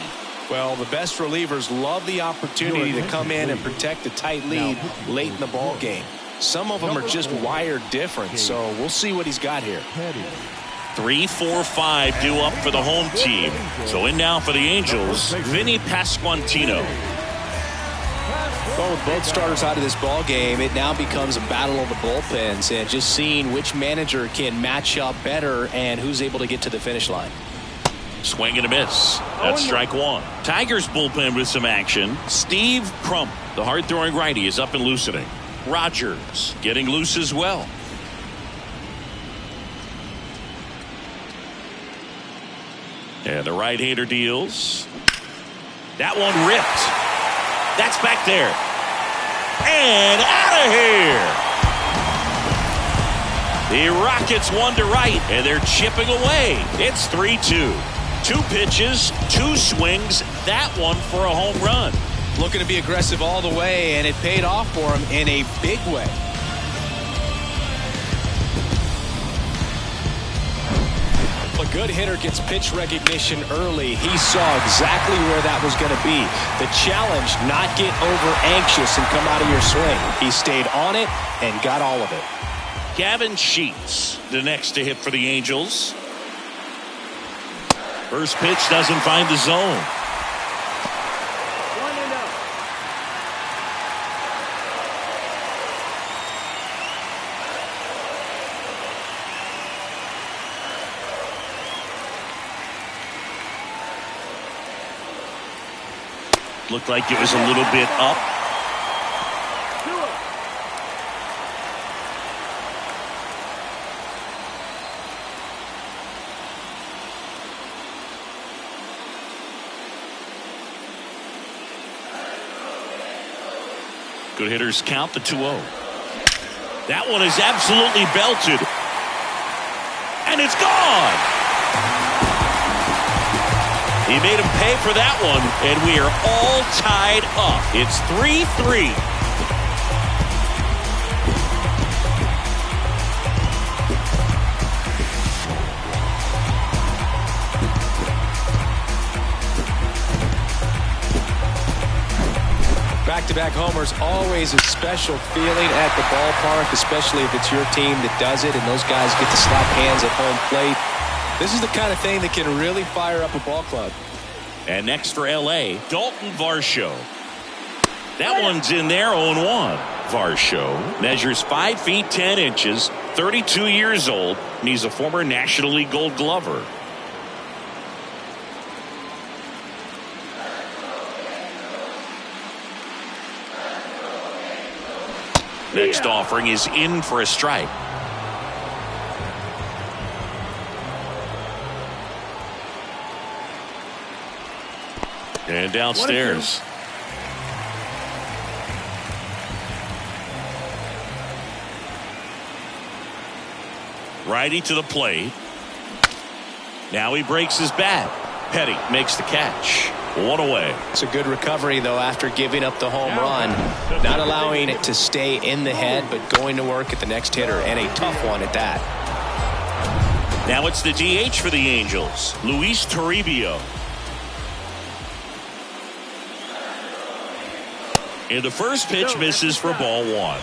Well, the best relievers love the opportunity to come in and protect a tight lead late in the ball game. Some of them are just wired different, so we'll see what he's got here. 3-4-5 due up for the home team. So in now for the Angels, Vinny Pasquantino. Well, with both starters out of this ball game, it now becomes a battle of the bullpens and just seeing which manager can match up better and who's able to get to the finish line. Swing and a miss. That's strike one. Tigers bullpen with some action. Steve Crump, the hard-throwing righty, is up and loosening. Rogers getting loose as well. And the right-hander deals. That one ripped. That's back there. And out of here. The Rockets 1 to right, and they're chipping away. It's 3-2. 2 pitches, 2 swings. That one for a home run. Looking to be aggressive all the way, and it paid off for him in a big way. A good hitter gets pitch recognition early. He saw exactly where that was going to be. The challenge, not get over anxious and come out of your swing. He stayed on it and got all of it. Gavin Sheets, the next to hit for the Angels. First pitch doesn't find the zone. 1-0. Looked like it was a little bit up. 2-0. Good hitters count the 2-0. That one is absolutely belted. And it's gone. He made him pay for that one, and we are all tied up. It's 3-3. Back-to-back homers, always a special feeling at the ballpark, especially if it's your team that does it and those guys get to slap hands at home plate. This is the kind of thing that can really fire up a ball club. And next for L.A., Dalton Varsho. That one's in there, 0-1. Varsho measures 5 feet 10 inches, 32 years old, and he's a former National League Gold Glover. Next offering is in for a strike. And downstairs. Righty to the plate. Now he breaks his bat. Petty makes the catch. 1 away. It's a good recovery, though, after giving up the home run. Not allowing it to stay in the head, but going to work at the next hitter, and a tough one at that. Now it's the DH for the Angels, Luis Toribio. And the first pitch misses for ball 1.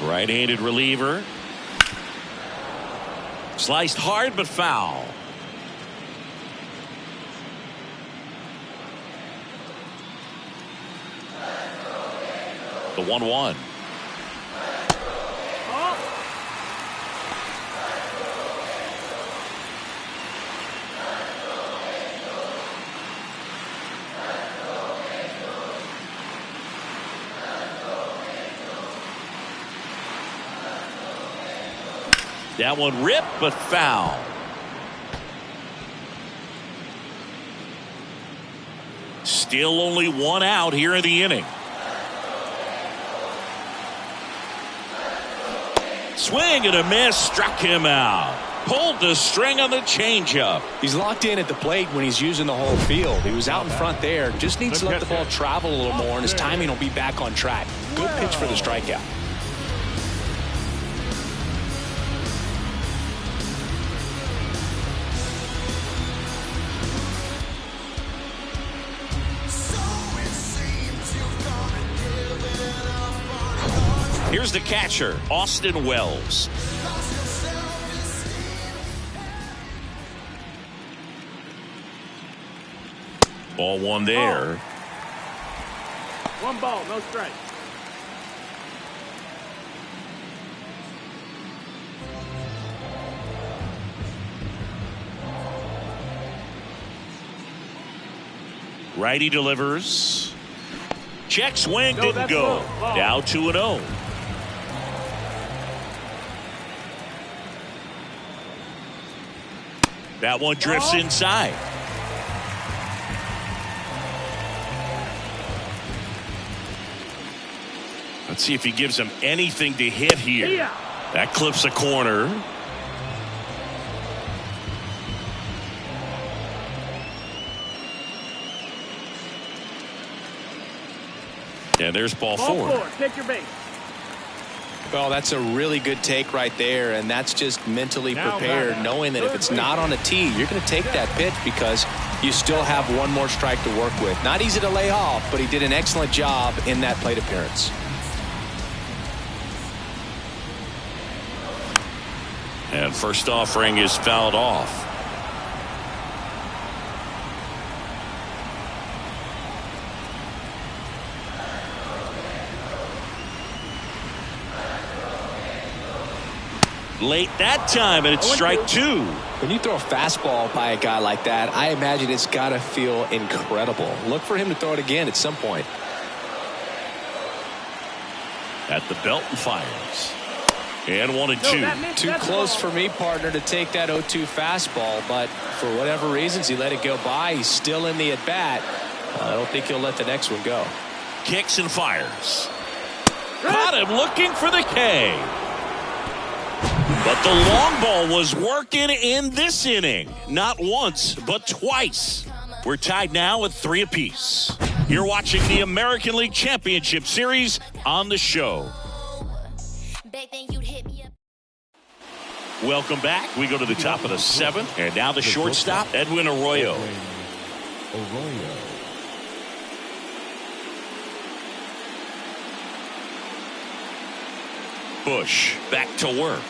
Right-handed reliever. Sliced hard but foul. The 1-1. That one ripped but foul. Still only one out here in the inning. Swing and a miss, struck him out. Pulled the string on the changeup. He's locked in at the plate when he's using the whole field. He was out in front there. Just needs to let the ball travel a little more, and his timing will be back on track. Good pitch for the strikeout. Here's the catcher, Austin Wells. Ball one there. One ball, no strike. Righty delivers. Check swing, didn't go. Now 2-0. That one drifts inside. Let's see if he gives him anything to hit here. That clips a corner. And there's ball four. Take your base. Well, that's a really good take right there, and that's just mentally prepared, knowing that if it's not on a tee, you're going to take that pitch because you still have one more strike to work with. Not easy to lay off, but he did an excellent job in that plate appearance. And first offering is fouled off. Late that time, and it's strike two. When you throw a fastball by a guy like that, I imagine it's got to feel incredible. Look for him to throw it again at some point. At the belt and fires. And 1-2. Too close for me, partner, to take that 0-2 fastball, but for whatever reasons, he let it go by. He's still in the at-bat. I don't think he'll let the next one go. Kicks and fires. Caught him looking for the K. But the long ball was working in this inning. Not once, but twice. We're tied now at 3 apiece. You're watching the American League Championship Series on the show. Welcome back. We go to the top of the 7th. And now the shortstop, Edwin Arroyo. Bush back to work.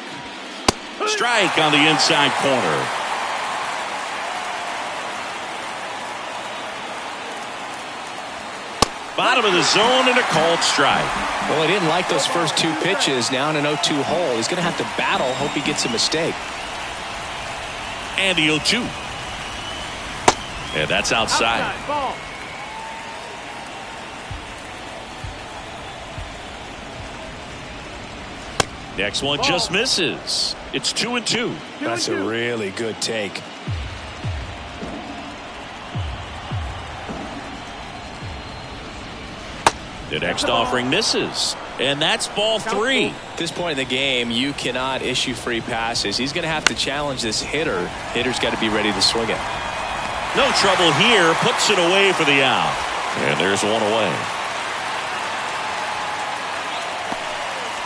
Strike on the inside corner. Bottom of the zone and a called strike. Well, he didn't like those first 2 pitches. Now in an 0-2 hole. He's going to have to battle. Hope he gets a mistake. And the 0-2. And that's outside. Ball. Next one just misses. It's 2-2. That's a really good take. The next offering misses. And that's ball 3. At this point in the game, you cannot issue free passes. He's going to have to challenge this hitter. Hitter's got to be ready to swing it. No trouble here. Puts it away for the out. And there's one away.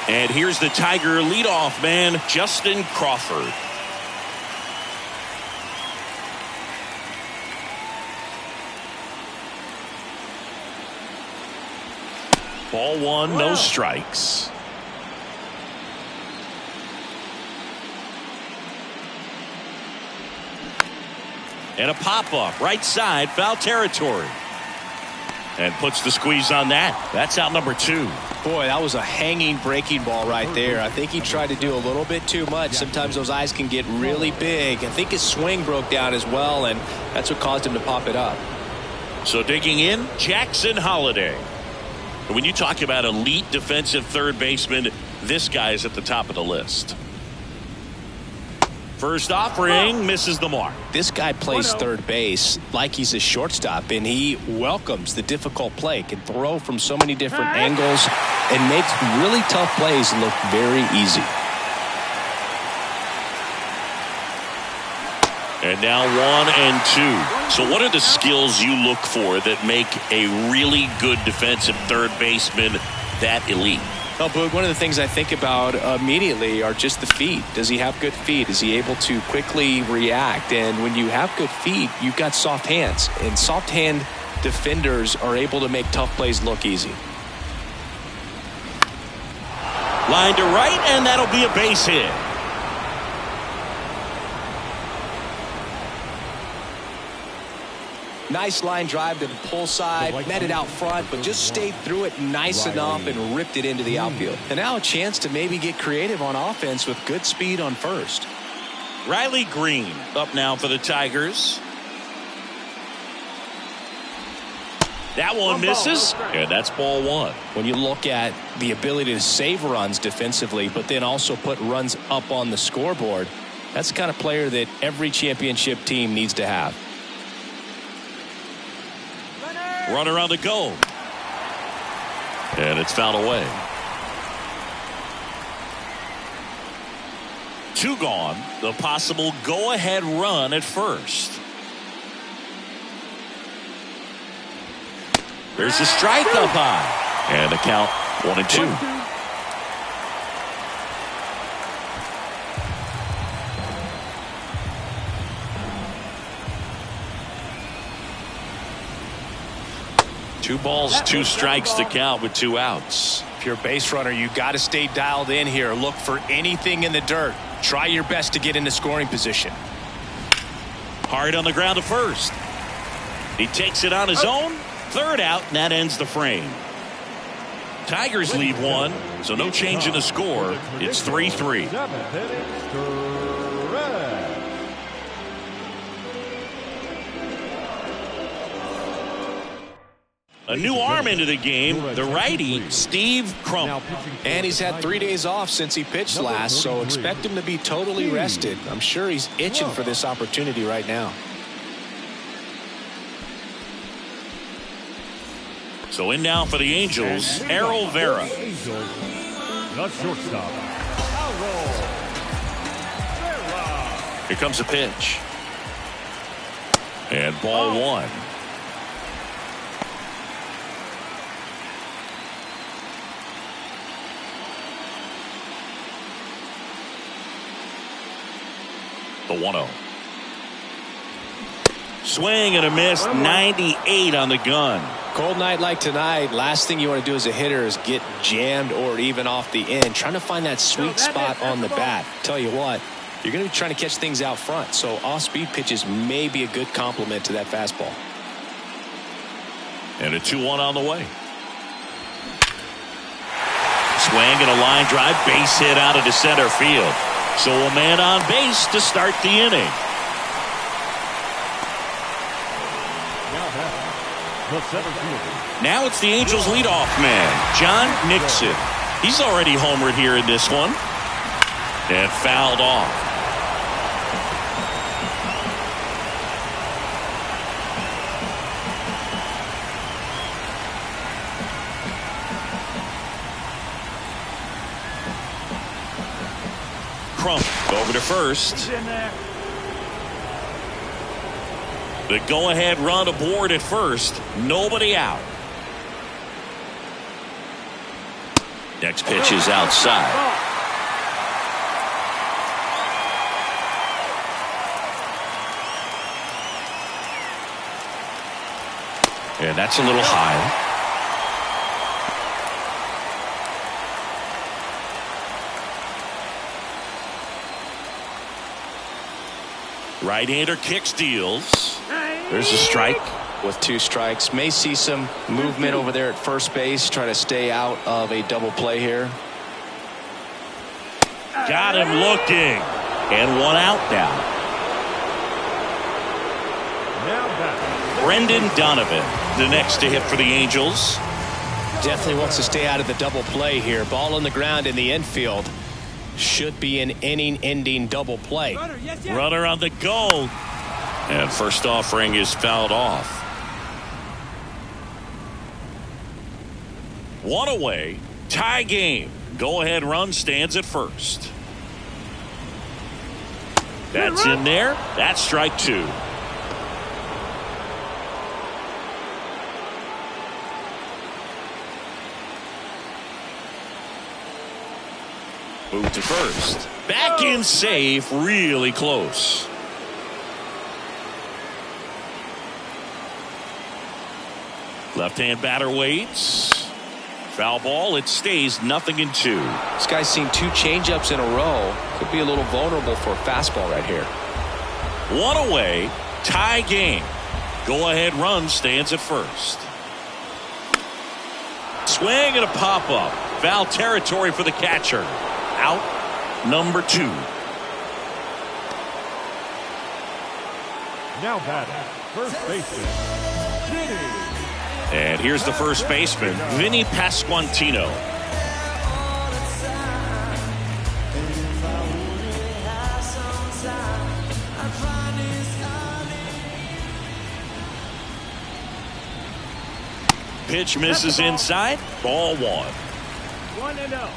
And here's the Tiger leadoff man, Justin Crawford. Ball 1, no strikes. And a pop-up, right side, foul territory. And puts the squeeze on that. That's out number 2. Boy, that was a hanging breaking ball right there. I think he tried to do a little bit too much. Sometimes those eyes can get really big. I think his swing broke down as well, and that's what caused him to pop it up. So digging in, Jackson Holliday. When you talk about elite defensive third baseman, this guy is at the top of the list. First offering misses the mark. This guy plays third base like he's a shortstop, and he welcomes the difficult play. Can throw from so many different angles and makes really tough plays look very easy. And now 1 and 2. So what are the skills you look for that make a really good defensive third baseman that elite? Well, Boog, one of the things I think about immediately are just the feet. Does he have good feet? Is he able to quickly react? And when you have good feet, you've got soft hands. And soft hand defenders are able to make tough plays look easy. Line to right, and that'll be a base hit. Nice line drive to the pull side, met it out front, but just stayed through it nice enough and ripped it into the outfield. And now a chance to maybe get creative on offense with good speed on first. Riley Green up now for the Tigers. That one misses, and that's ball 1. When you look at the ability to save runs defensively, but then also put runs up on the scoreboard, that's the kind of player that every championship team needs to have. Runner on the go. And it's fouled away. 2 gone. The possible go-ahead run at first. There's a strike up high. And the count 1 and 2. Two balls, 2 strikes to count with 2 outs. If you're a base runner, you got to stay dialed in here. Look for anything in the dirt. Try your best to get into scoring position. Hard on the ground to first. He takes it on his own. 3rd out, and that ends the frame. Tigers leave 1, so no change in the score. It's 3-3. A new arm into the game, the righty, Steve Crump. And he's had 3 days off since he pitched last, so expect him to be totally rested. I'm sure he's itching for this opportunity right now. So in now for the Angels, Errol Vera. The shortstop. Here comes a pitch. And ball 1. The 1-0. Swing and a miss, 98 on the gun. Cold night like tonight, last thing you want to do as a hitter is get jammed or even off the end. Trying to find that sweet spot on the bat. Tell you what, you're going to be trying to catch things out front, so off-speed pitches may be a good complement to that fastball. And a 2-1 on the way. Swing and a line drive, base hit out into center field. So a man on base to start the inning. Now it's the Angels leadoff man, John Nixon. He's already homered here in this one. And fouled off. Crump over to first. The go-ahead run aboard at first. Nobody out. Next pitch is outside. And that's a little high. Right-hander kick steals. There's a strike. With 2 strikes, may see some movement over there at first base. Try to stay out of a double play here. Got him looking. And 1 out now. Brendan Donovan, the next to hit for the Angels. Definitely wants to stay out of the double play here. Ball on the ground in the infield. Should be an inning-ending double play. Runner on the go. And first offering is fouled off. 1 away. Tie game. Go-ahead run stands at first. That's in there. That's strike 2. Move to first. Back in safe. Really close. Left-hand batter waits. Foul ball. It stays 0-2. This guy's seen 2 changeups in a row. Could be a little vulnerable for a fastball right here. 1 away. Tie game. Go-ahead run stands at first. Swing and a pop-up. Foul territory for the catcher. Out number 2. Now batting, first baseman, Vinny. And here's the first baseman, Vinny Pasquantino. Pitch misses inside. Ball 1. 1-0.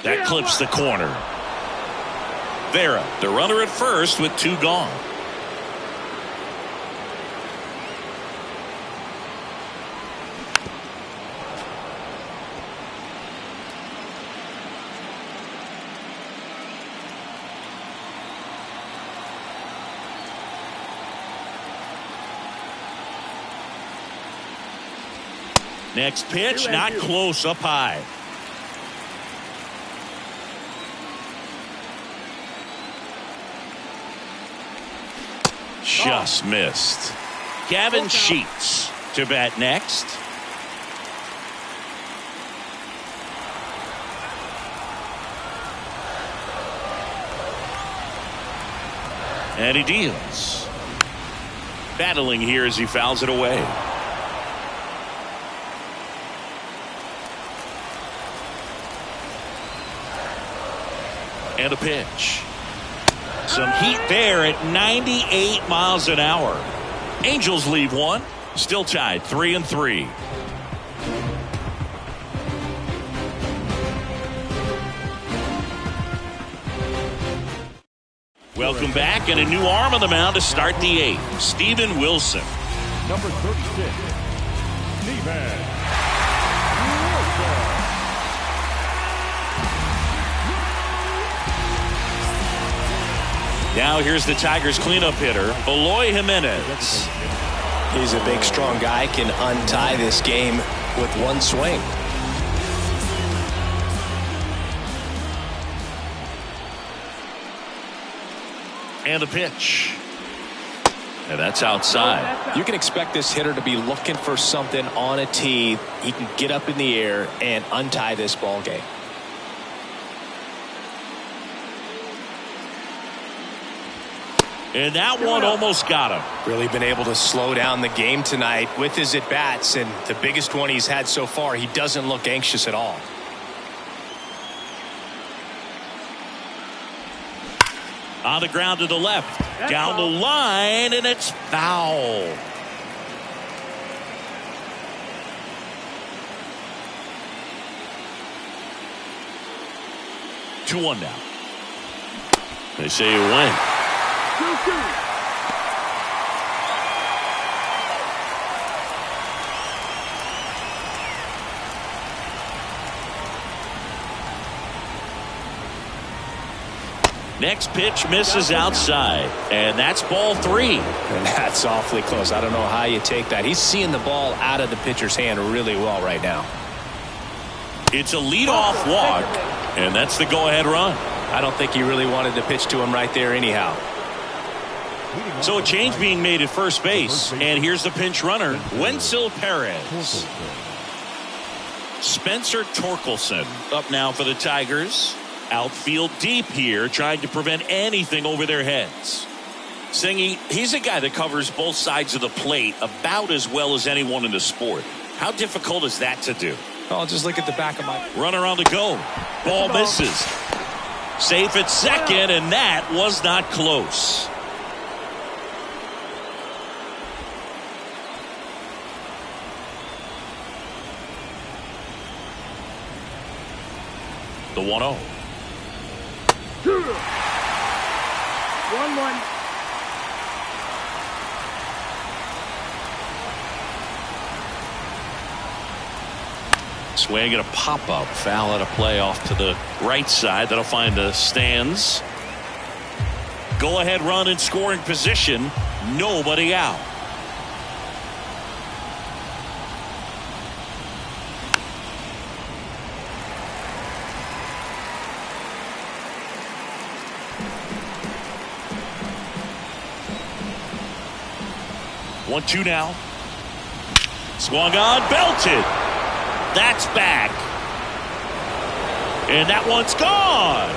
That clips the corner. Vera, the runner at first with 2 gone. Next pitch, not close, up high. Just missed. Gavin Sheets to bat next. And he deals. Battling here as he fouls it away. And a pitch. Some heat there at 98 miles an hour. Angels leave 1. Still tied 3-3. Welcome back, and a new arm on the mound to start the 8th. Steven Wilson. Number 36, Steven Wilson. Now here's the Tigers cleanup hitter, Eloy Jimenez. He's a big, strong guy, can untie this game with 1 swing. And a pitch. And that's outside. You can expect this hitter to be looking for something on a tee. He can get up in the air and untie this ball game. And that one almost got him. Really been able to slow down the game tonight with his at-bats, and the biggest one he's had so far, he doesn't look anxious at all. On the ground to the left. Down the line, and it's foul. Two one now. They say you win. 2-2. Next pitch misses outside, and that's ball 3. And that's awfully close. I don't know how you take that. He's seeing the ball out of the pitcher's hand really well right now. It's a leadoff walk, and that's the go-ahead run. I don't think he really wanted to pitch to him right there anyhow. So a change being made at first base, and here's the pinch runner, Wenzel Perez. Spencer Torkelson up now for the Tigers. Outfield deep here, trying to prevent anything over their heads. Singy, he's a guy that covers both sides of the plate about as well as anyone in the sport. How difficult is that to do? Oh, just look at the back of my... Runner on the go. Ball misses. Safe at second, and that was not close. The 1-0. 1-1. Swing and a pop-up. Foul at a play off to the right side. That'll find the stands. Go-ahead run in scoring position. Nobody out. One, two now. Swung on, belted. That's back. And that one's gone.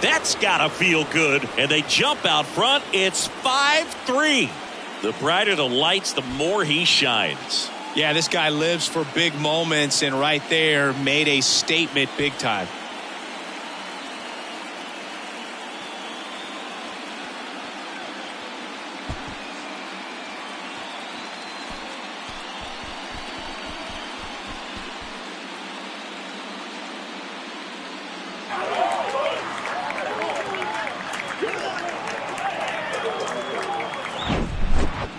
That's gotta feel good. And they jump out front. It's 5-3. The brighter the lights, the more he shines. Yeah, this guy lives for big moments, and right there made a statement big time.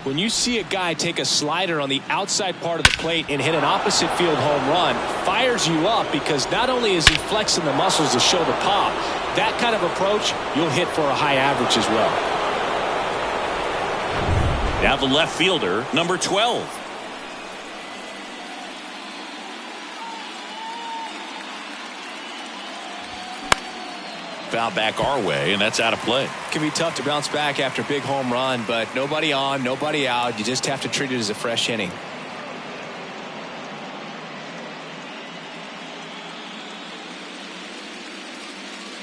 When you see a guy take a slider on the outside part of the plate and hit an opposite field home run, fires you up because not only is he flexing the muscles to show the pop, that kind of approach, you'll hit for a high average as well. Now the left fielder, number 12. Foul back our way, and that's out of play. Can be tough to bounce back after a big home run, but nobody on, nobody out. You just have to treat it as a fresh inning.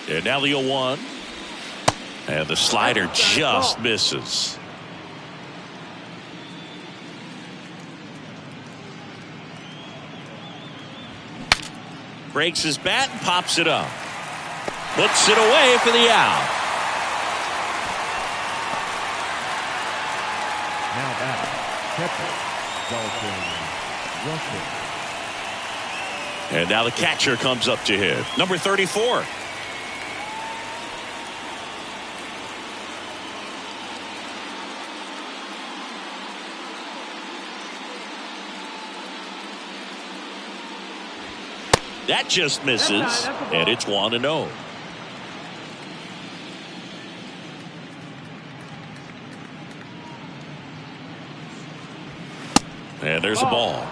And now the 0-1. And the slider just misses. Breaks his bat and pops it up. Puts it away for the out. Now back, catcher, Dalton Russell. And now the catcher comes up to hit. Number 34. That just misses, and it's 1-0. And there's a ball.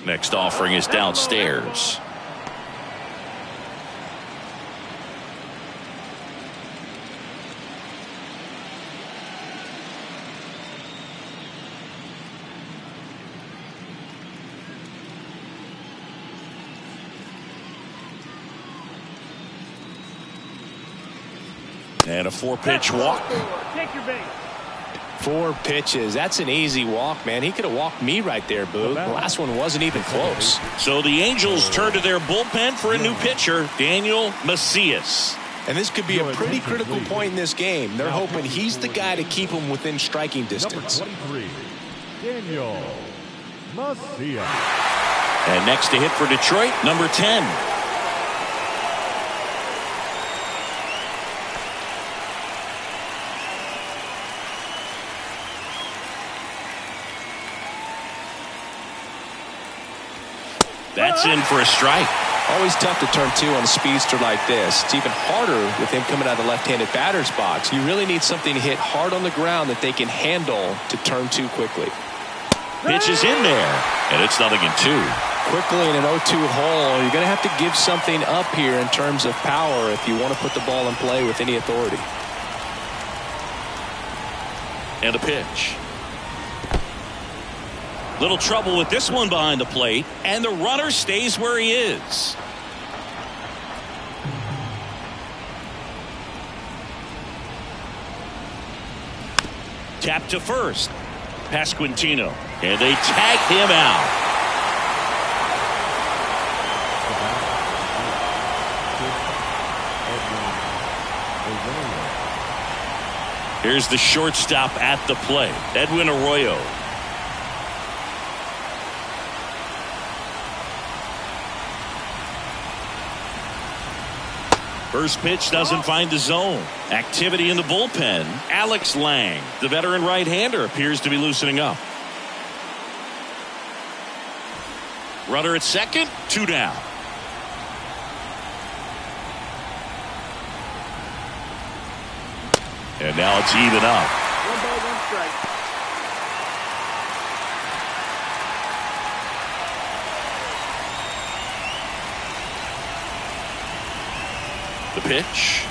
Next offering is downstairs. And a 4-pitch walk. Take your base. 4 pitches. That's an easy walk, man. He could have walked me right there, Boo. The last one wasn't even close. So the Angels turn to their bullpen for a new pitcher, Daniel Macias. And this could be a pretty critical point in this game. They're hoping he's the guy to keep him within striking distance. Number 23, Daniel Macias. And next to hit for Detroit, number 10. That's in for a strike. Always tough to turn two on a speedster like this. It's even harder with him coming out of the left-handed batter's box. You really need something to hit hard on the ground that they can handle to turn two quickly. Pitch is in there, and it's 0-2. Quickly in an 0-2 hole, you're going to have to give something up here in terms of power if you want to put the ball in play with any authority. And a pitch. Little trouble with this one behind the plate, and the runner stays where he is. Tap to first. Pasquantino, and they tag him out. Here's the shortstop at the plate, Edwin Arroyo. First pitch doesn't find the zone. Activity in the bullpen. Alex Lang, the veteran right-hander, appears to be loosening up. Runner at second, 2 down. And now it's even up. 1 ball, 1 strike. The pitch.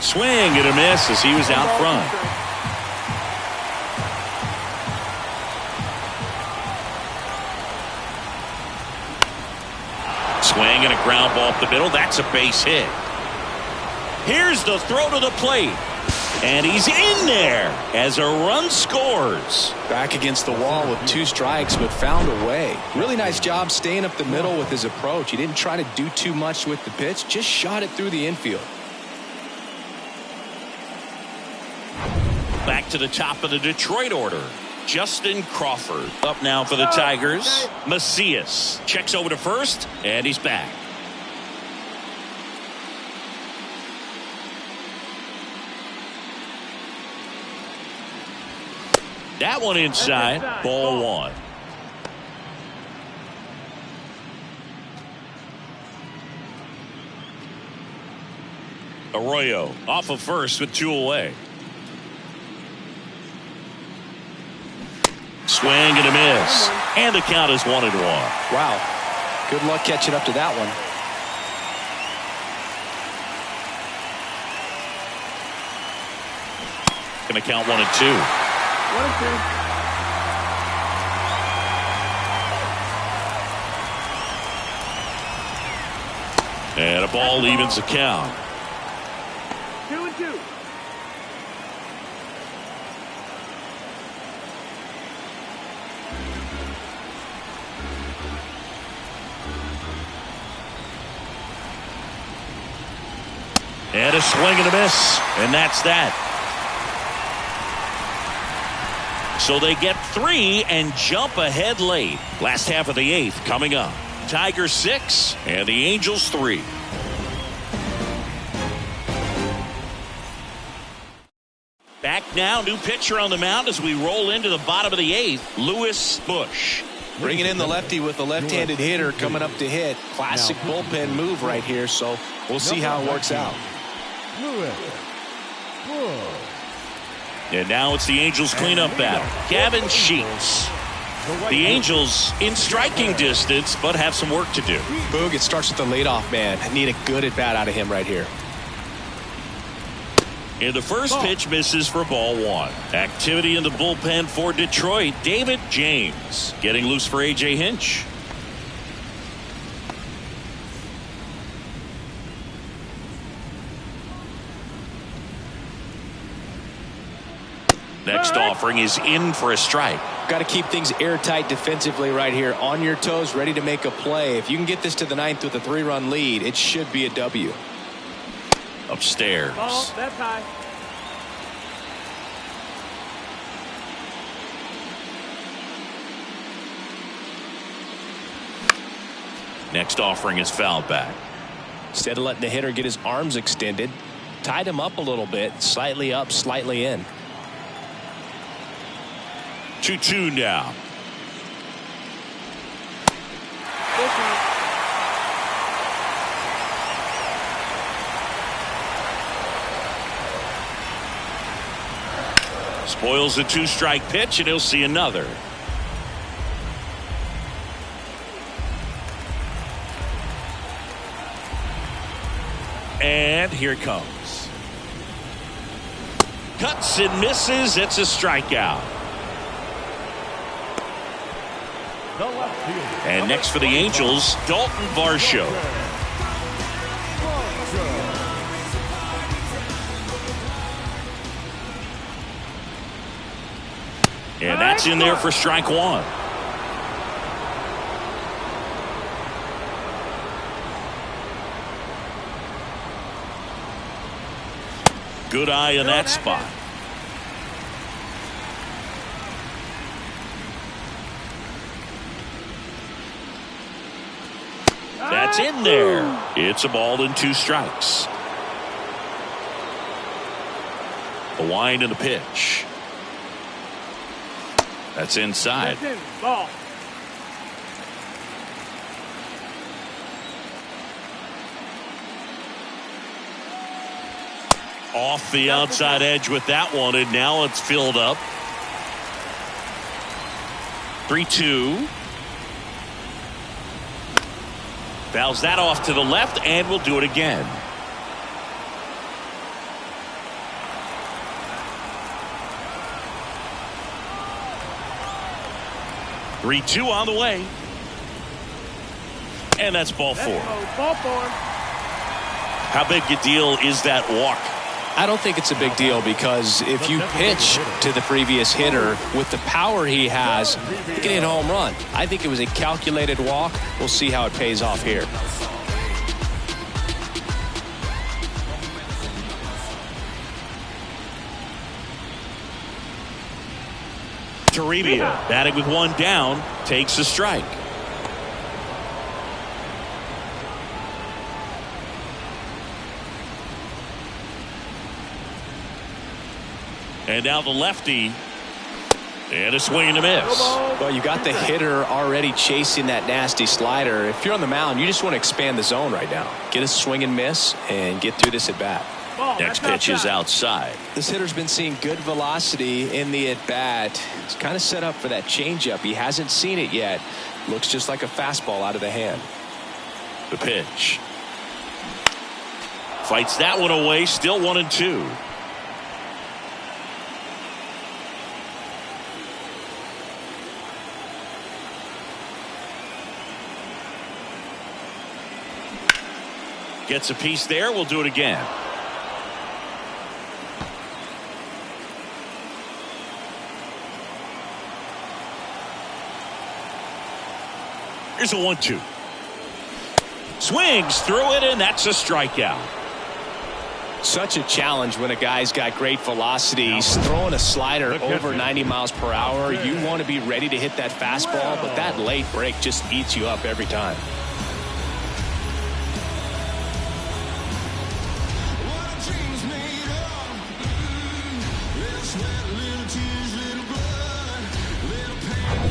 Swing and a miss as he was out front. Swing and a ground ball up the middle. That's a base hit. Here's the throw to the plate. And he's in there as a run scores. Back against the wall with 2 strikes, but found a way. Really nice job staying up the middle with his approach. He didn't try to do too much with the pitch, just shot it through the infield. Back to the top of the Detroit order. Justin Crawford up now for the Tigers. Macias checks over to first, and he's back. That one inside, ball 1. Arroyo off of first with 2 away. Swing and a miss. And the count is 1-1. Wow. Good luck catching up to that one. Going to count 1 and 2. 1 and 2. And a ball evens the count. 2 and 2. And a swing and a miss. And that's that. So they get 3 and jump ahead late. Last half of the 8th coming up. Tigers 6 and the Angels 3. Back now, new pitcher on the mound as we roll into the bottom of the 8th, Lewis Bush. Bringing in the lefty with a left-handed hitter coming up to hit. Classic bullpen move right here, so we'll see how it works out. Lewis Bush. And now it's the Angels cleanup battle. Gavin Sheets. The Angels in striking distance, but have some work to do. Boog, it starts with the leadoff man. Need a good at-bat out of him right here. And the first pitch misses for ball 1. Activity in the bullpen for Detroit. David James getting loose for A.J. Hinch. Next offering is in for a strike. Got to keep things airtight defensively right here. On your toes, ready to make a play. If you can get this to the 9th with a 3-run lead, it should be a W. Upstairs. Ball, that's high. Next offering is fouled back. Instead of letting the hitter get his arms extended, tied him up a little bit, slightly up, slightly in. 2-2 now. Spoils the 2-strike pitch, and he'll see another. And here it comes. Cuts and misses. It's a strikeout. And next for the Angels, Dalton Varsho. And that's in there for strike one. Good eye on that spot. That's in there. It's a ball and 2 strikes. The wind and the pitch. That's inside. That's in. Ball. Off the outside edge with that one, and now it's filled up. 3-2. Fouls that off to the left, and we'll do it again. Three-two on the way. And that's ball 4. Ball 4. How big a deal is that walk? I don't think it's a big deal, because if you pitch to the previous hitter with the power he has, you can hit a home run. I think it was a calculated walk. We'll see how it pays off here. Toribia batting with 1 down, takes a strike. And now the lefty, and a swing and a miss. Well, you got the hitter already chasing that nasty slider. If you're on the mound, you just want to expand the zone right now. Get a swing and miss and get through this at bat. Next pitch is outside. This hitter's been seeing good velocity in the at bat. It's kind of set up for that changeup. He hasn't seen it yet. Looks just like a fastball out of the hand. The pitch. Fights that one away. Still 1-2. Gets a piece there. We'll do it again. Here's a 1-2. Swings through it, and that's a strikeout. Such a challenge when a guy's got great velocity. He's throwing a slider over 90 miles per hour. You want to be ready to hit that fastball, but that late break just eats you up every time.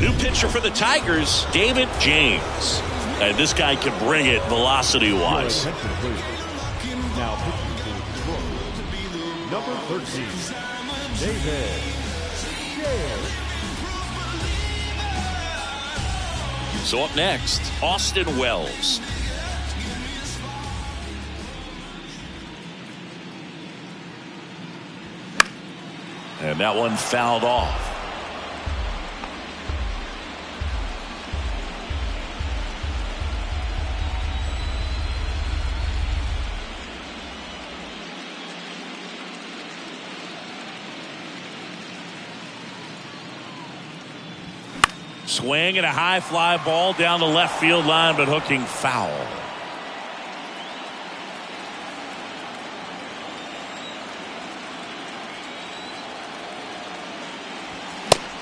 New pitcher for the Tigers, David James. And this guy can bring it velocity-wise. Now pitching for Detroit, number 13, David James. So up next, Austin Wells. And that one fouled off. Swing and a high fly ball down the left field line, but hooking foul.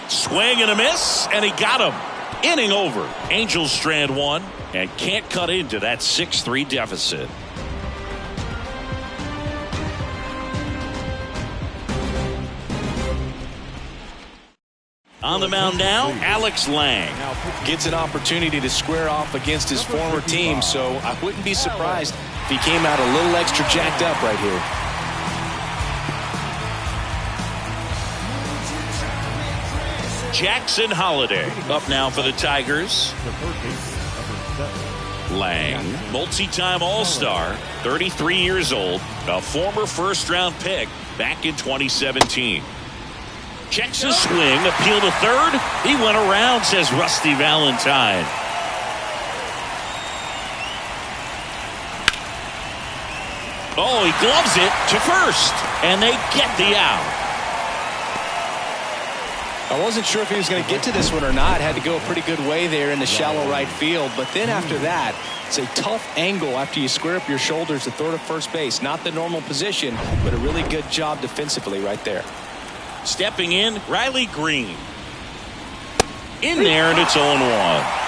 Swing and a miss, and he got him. Inning over. Angels strand one and can't cut into that 6-3 deficit. On the mound now, Alex Lang. Gets an opportunity to square off against his former team, so I wouldn't be surprised if he came out a little extra jacked up right here. Jackson Holliday up now for the Tigers. Lang, multi-time All-Star, 33 years old, a former first-round pick back in 2017. Checks his swing, appeal to third. He went around, says Rusty Valentine. Oh, he gloves it to first, and they get the out. I wasn't sure if he was going to get to this one or not. Had to go a pretty good way there in the shallow right field. But then after that, it's a tough angle after you square up your shoulders to third or first base. Not the normal position, but a really good job defensively right there. Stepping in, Riley Green. In there, and it's 0-1.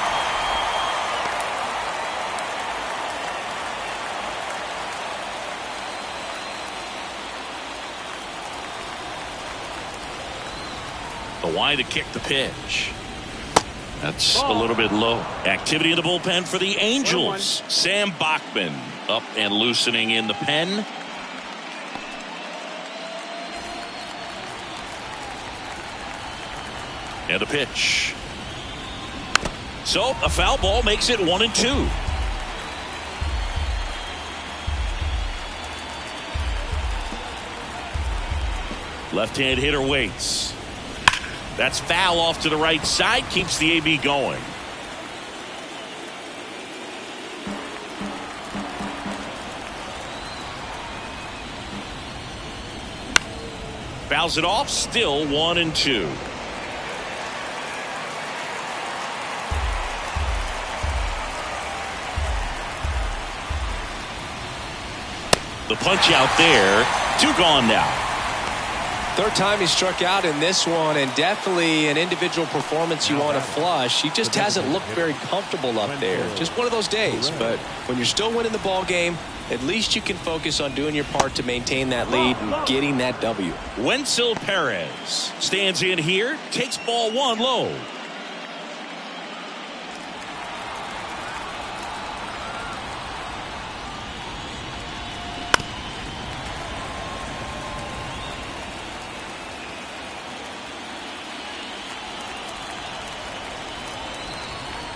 The wide to kick the pitch. That's a little bit low. Activity in the bullpen for the Angels. Sam Bachman up and loosening in the pen. And a pitch. So a foul ball makes it 1-2. Left-hand hitter waits. That's foul off to the right side. Keeps the AB going. Fouls it off. Still 1-2. The punch out there. 2 gone now. Third time he struck out in this one, and definitely an individual performance you want to flush. He just hasn't looked very comfortable up there. Just one of those days. But when you're still winning the ball game, at least you can focus on doing your part to maintain that lead and getting that W. Wenzel Perez stands in here, takes ball 1 low.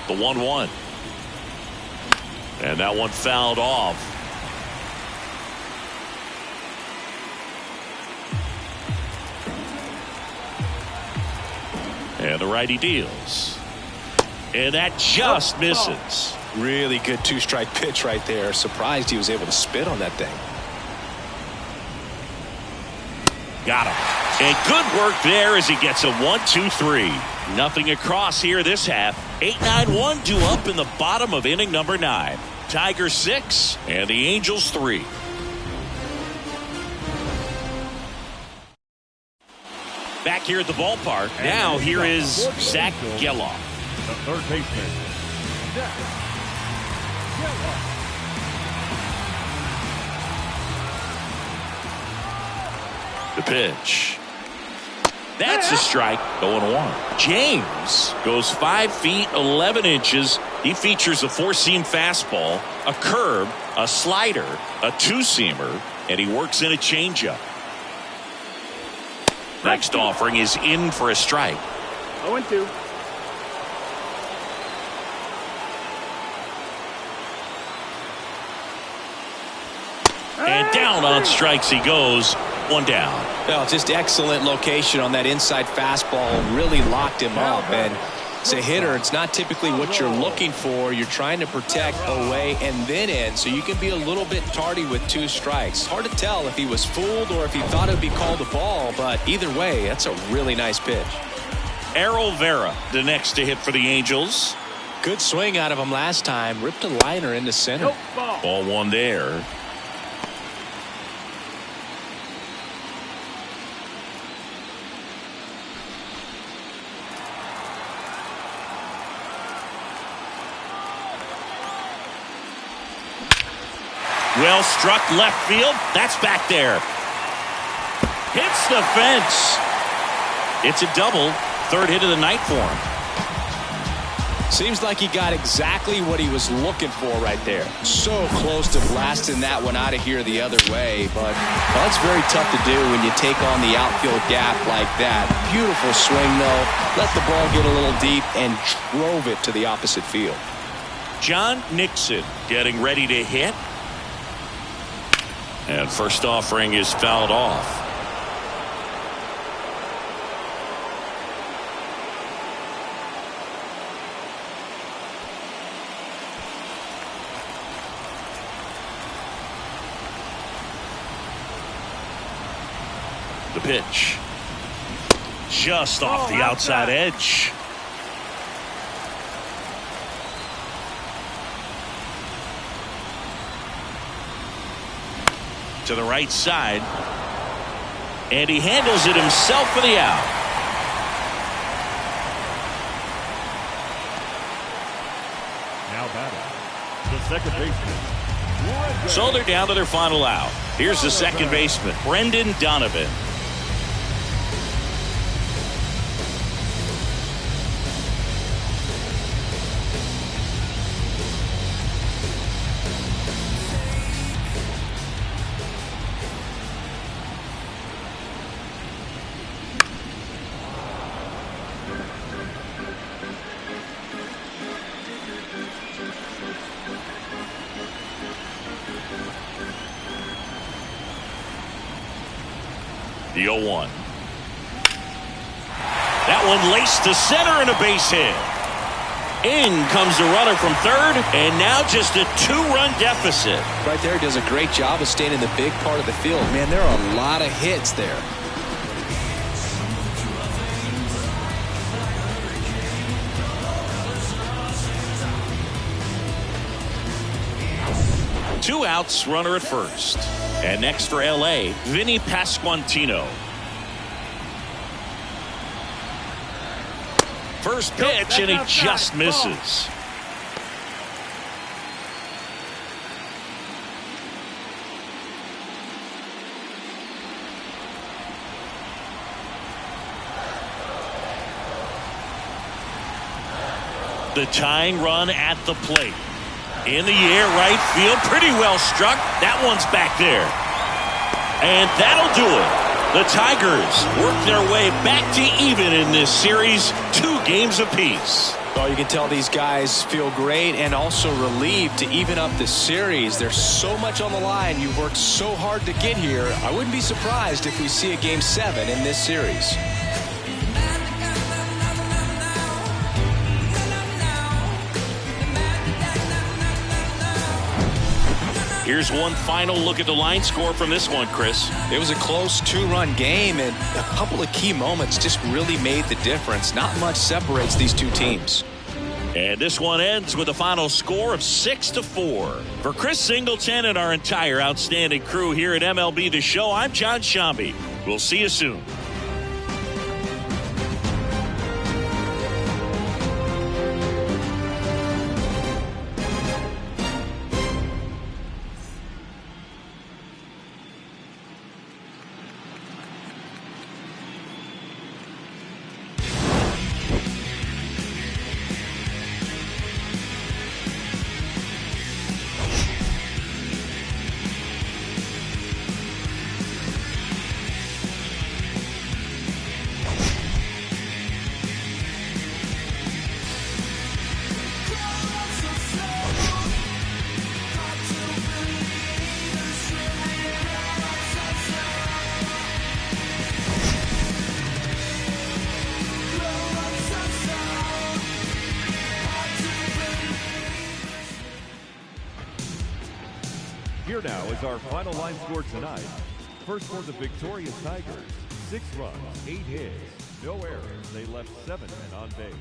The 1-1. And that one fouled off. And the righty deals. And that just misses. Really good 2-strike pitch right there. Surprised he was able to spit on that thing. Got him. And good work there as he gets a 1-2-3. Nothing across here this half. 8-9-1 due up in the bottom of inning number 9. Tigers 6 and the Angels 3. Back here at the ballpark. Now here is Zach Geloff. The third baseman, Zach Geloff. The pitch. That's a strike. 0-1. James goes 5 feet 11 inches. He features a 4-seam fastball, a curve, a slider, a 2-seamer, and he works in a changeup. Next offering is in for a strike. 0-2. And down on strikes he goes. 1 down. Well, just excellent location on that inside fastball. Really locked him up. And as a hitter, it's not typically what you're looking for. You're trying to protect away and then in, so you can be a little bit tardy with 2 strikes. Hard to tell if he was fooled or if he thought it would be called a ball, but either way, that's a really nice pitch. Errol Vera, the next to hit for the Angels. Good swing out of him last time. Ripped a liner into center. Ball 1 there. Well struck left field. That's back there. Hits the fence. It's a double. Third hit of the night for him. Seems like he got exactly what he was looking for right there. So close to blasting that one out of here the other way, but that's very tough to do when you take on the outfield gap like that. Beautiful swing, though. Let the ball get a little deep and drove it to the opposite field. John Nixon getting ready to hit. And first offering is fouled off. The pitch. Just off the outside edge. To the right side. And he handles it himself for the out. Now batting, the second baseman. So they're down to their final out. Here's the second baseman, Brendan Donovan. The 0-1. That one laced to center and a base hit. In comes the runner from third, and now just a 2-run deficit. Right there, does a great job of staying in the big part of the field. Man, there are a lot of hits there. Two outs, runner at first. And next for L.A., Vinny Pasquantino. First pitch, and he just misses. The tying run at the plate. In the air, right field, pretty well struck. That one's back there. And that'll do it. The Tigers work their way back to even in this series, 2 games apiece. Oh, you can tell these guys feel great and also relieved to even up the series. There's so much on the line. You've worked so hard to get here. I wouldn't be surprised if we see a Game 7 in this series. Here's one final look at the line score from this one, Chris. It was a close 2-run game, and a couple of key moments just really made the difference. Not much separates these two teams. And this one ends with a final score of 6-4. For Chris Singleton and our entire outstanding crew here at MLB The Show, I'm John Shambi. We'll see you soon. Here now is our final line score tonight. First for the victorious Tigers, 6 runs, 8 hits, no errors. They left 7 men on base.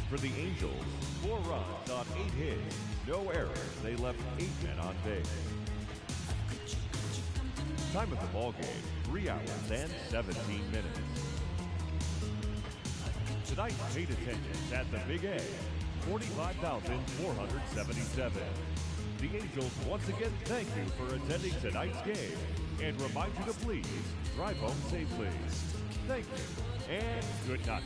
For the Angels, 4 runs on 8 hits, no errors. They left 8 men on base. Time of the ball game, 3 hours and 17 minutes. Tonight's paid attendance at the Big A, 45,477. the Angels once again thank you for attending tonight's game and remind you to please drive home safely. Thank you and good night.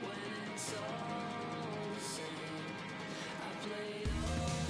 When it's all the same, I played all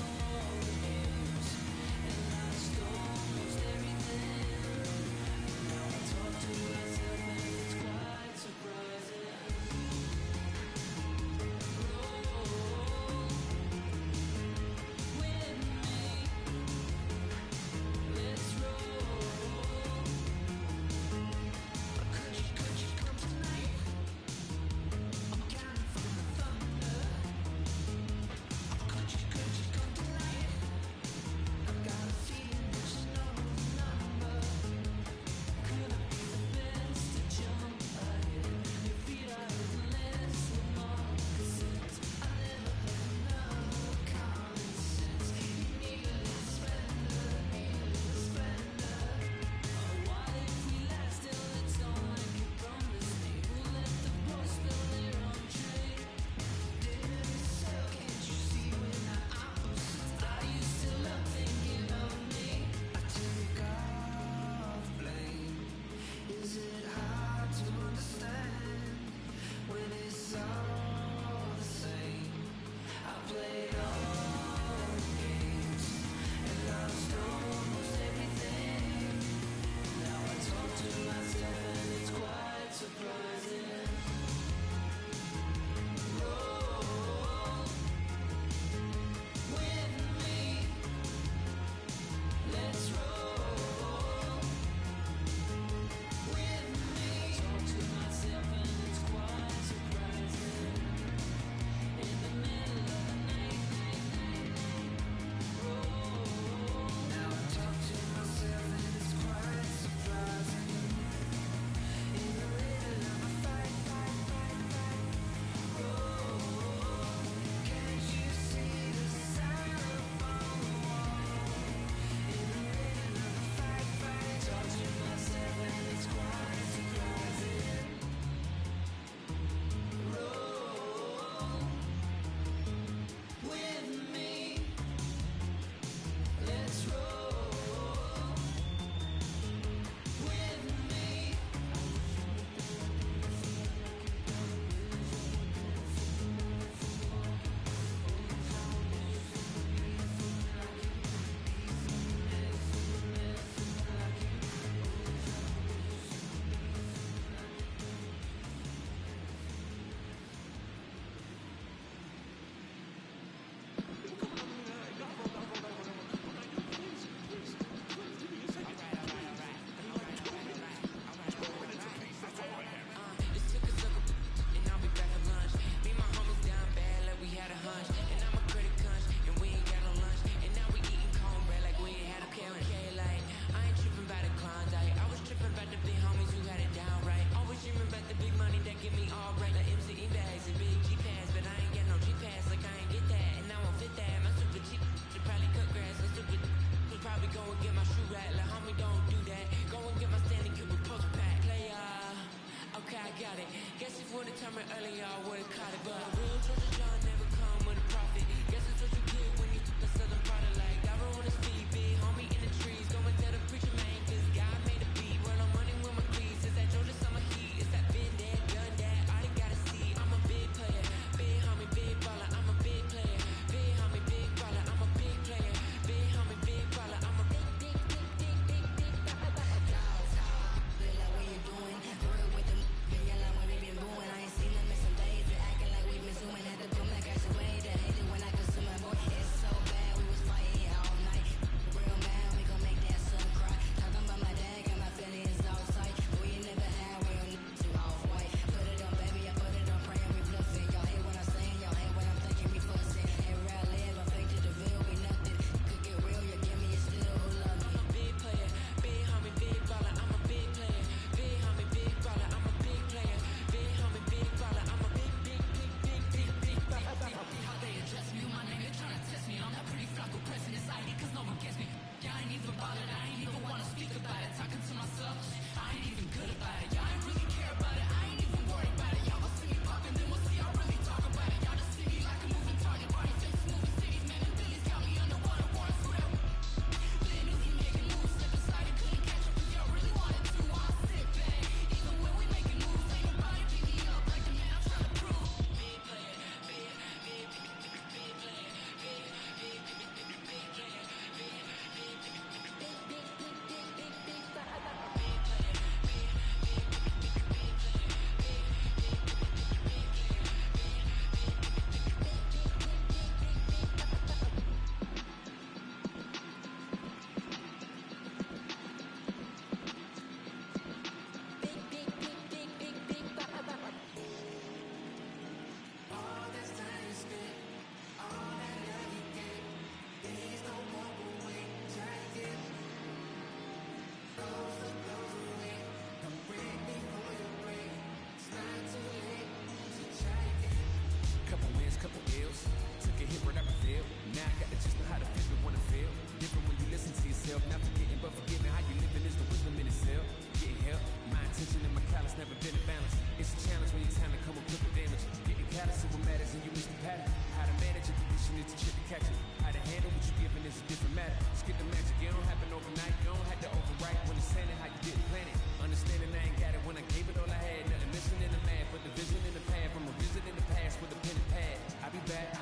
itself. Not forgetting, but forgiving. How you living is the wisdom in itself. Getting help, my intention and my callous never been in balance. It's a challenge when your talent come with quicker damage. Getting callous is what matters and you miss the pattern. How to manage your condition is the trick to catch it. How to handle what you're giving is a different matter. Skip the magic, it don't happen overnight. You don't have to overwrite when it's saying how you didn't plan it. Understanding I ain't got it when I gave it all I had. Nothing missing in the math, but the vision in the path. I'm revisiting the past with a pen and pad. I'll be back.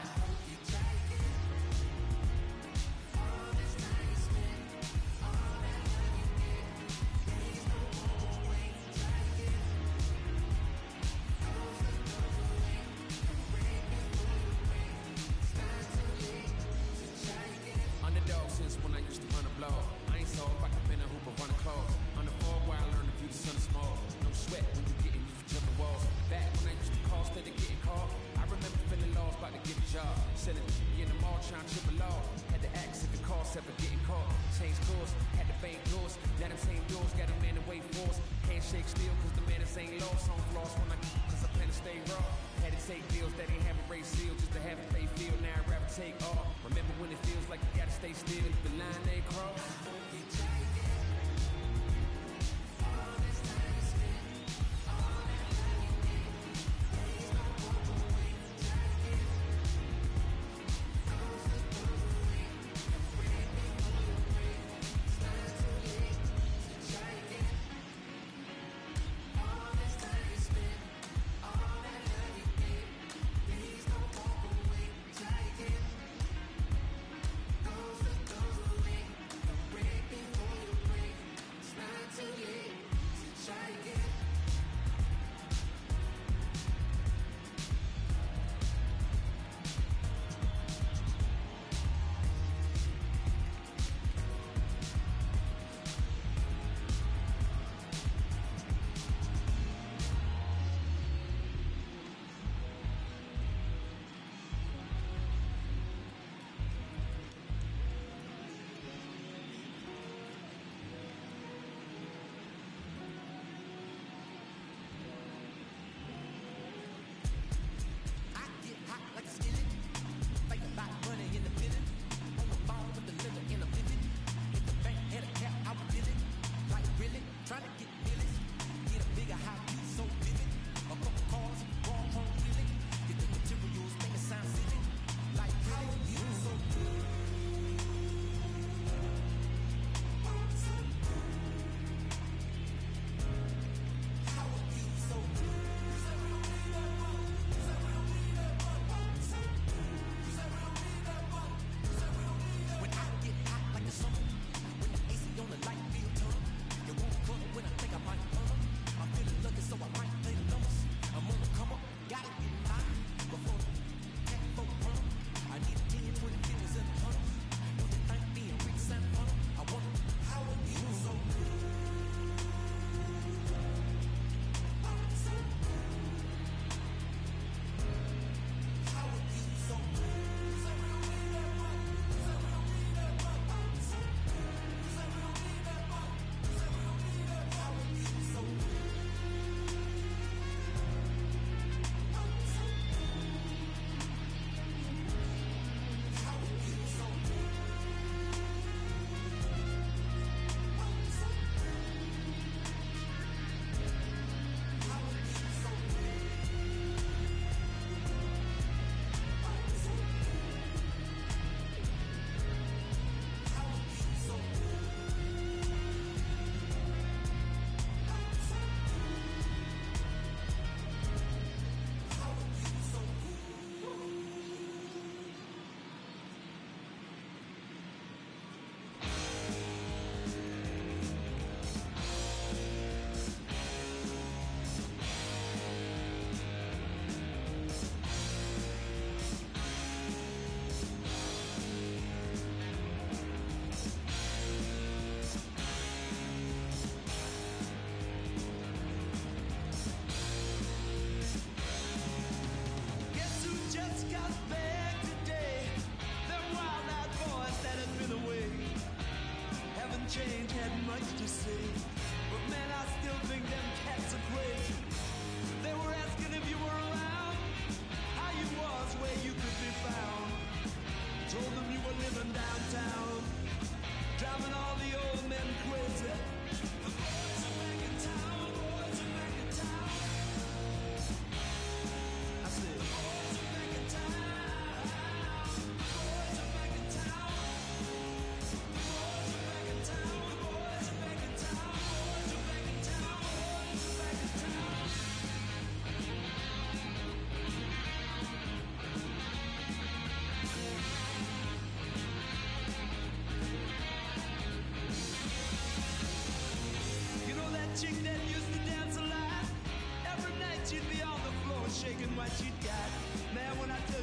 When I used to run a blog, I ain't soft, I can bend a hoop or run a claw. On the floor where I learned to view the sun is small. No sweat when you getting used to jumping walls. Back when I used to call instead of getting caught, I remember feeling lost, about to get a job. Selling in the mall, trying to triple off. Had to ask if the cost ever getting caught. Change course, had to bank doors. Now them same doors got a man to wait for us. Handshake still, cause the man is ain't lost. On floss when I cause I plan to stay raw. Had to take deals that ain't have a race seal just to have it pay feel. Now I'd rather take off. Remember when it feels like you gotta stay still if the line they cross.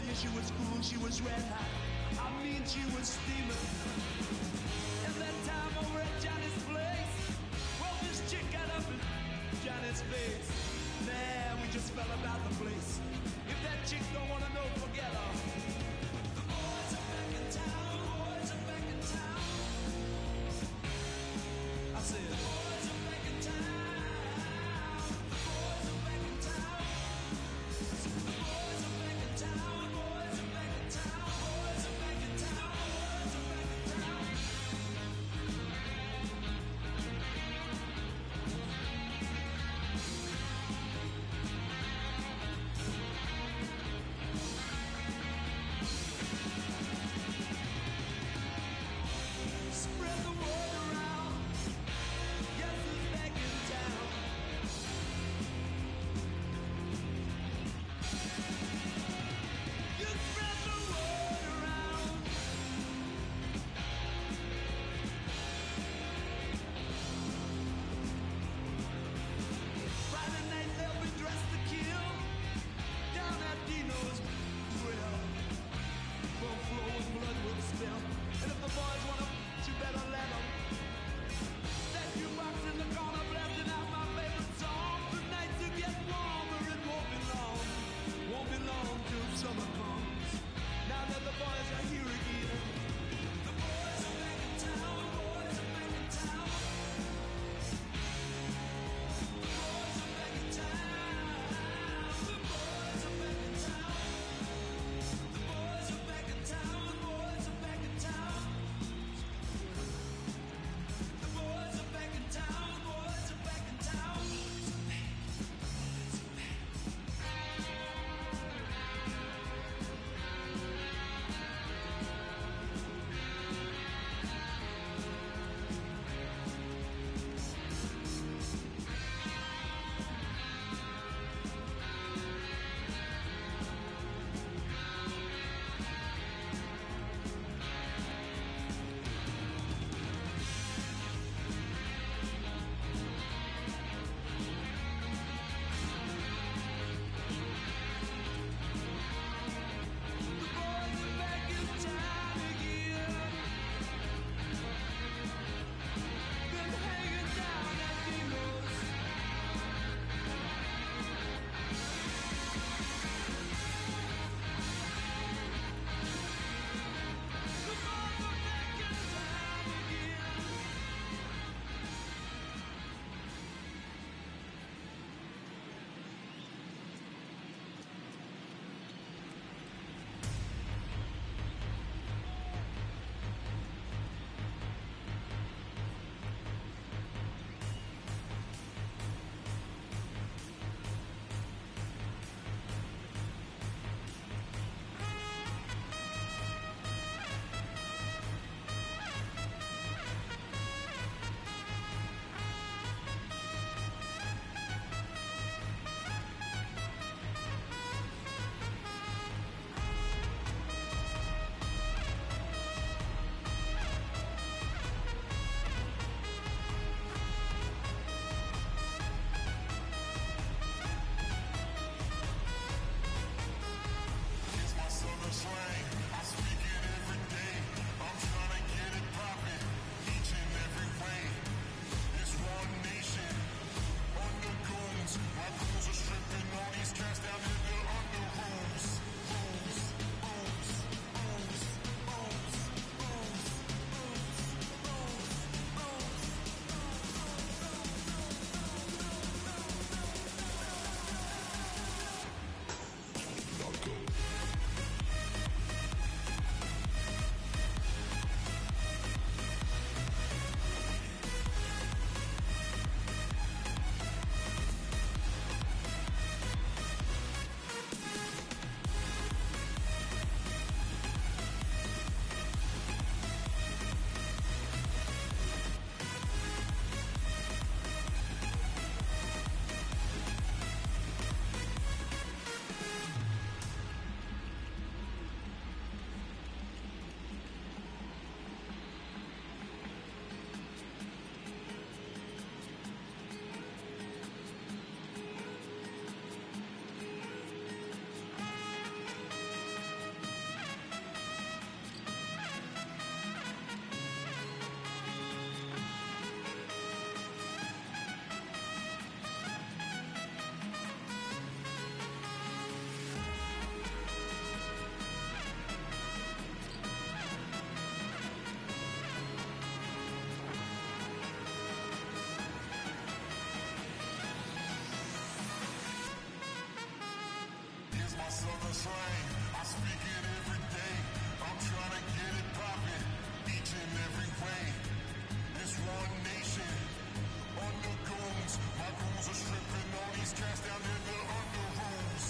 Yeah, she was cool, she was red hot. I mean, she was steaming. And that time over at Johnny's place, well, this chick got up in Johnny's face. Man, we just fell about the place. If that chick don't wanna know, forget her. The boys are back in town, the boys are back in town. I said, the boys are back in town, the boys are back in town. The boys are back in town, the boys are back in town, the boys are back in town, the boys are back in town. slang. I speak it every day. I'm trying to get it poppin' each and every way. It's one nation under goons. My goons are stripping all these cats down in the under rooms.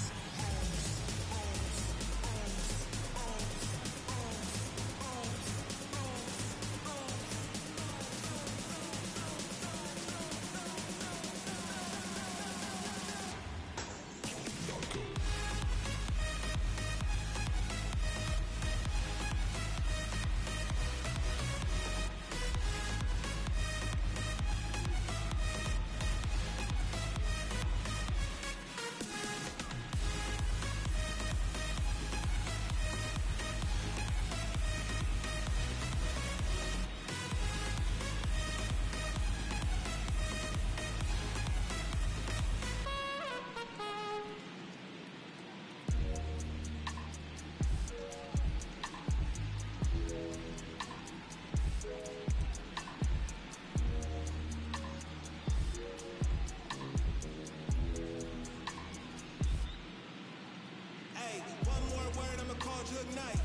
Hey, one more word, I'ma call Jug Knight.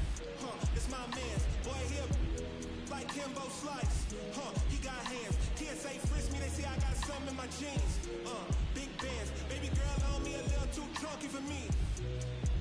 It's my man. Boy, here like Kimbo Slice. He got hands. TSA frisk me, they say I got something in my jeans. Big bands. Baby girl on me a little too drunky for me.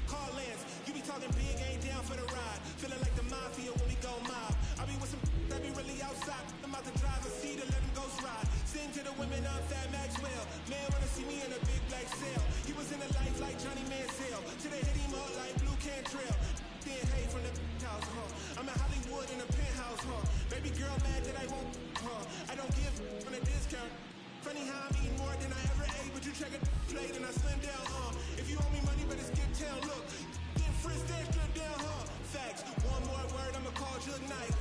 Call Lance, you be talking big, ain't down for the ride. Feeling like the mafia when we go mob. I be with some that be really outside. I'm about to drive a seat to let them ghost ride. Sing to the women, I'm Fat Maxwell. Man wanna see me in a big black sail. He was in the life like Johnny Manziel. Till they hit him up like Blue Cantrell. Then hey from the house, I'm in Hollywood in a penthouse, Baby girl mad that I won't, I don't give on a discount. Funny how I'm eating more than I ever ate, but you check a plate and I slim down, If you owe me money, better skip town, look. Get frisked, then strip down, Facts, one more word, I'ma call Jug Knight.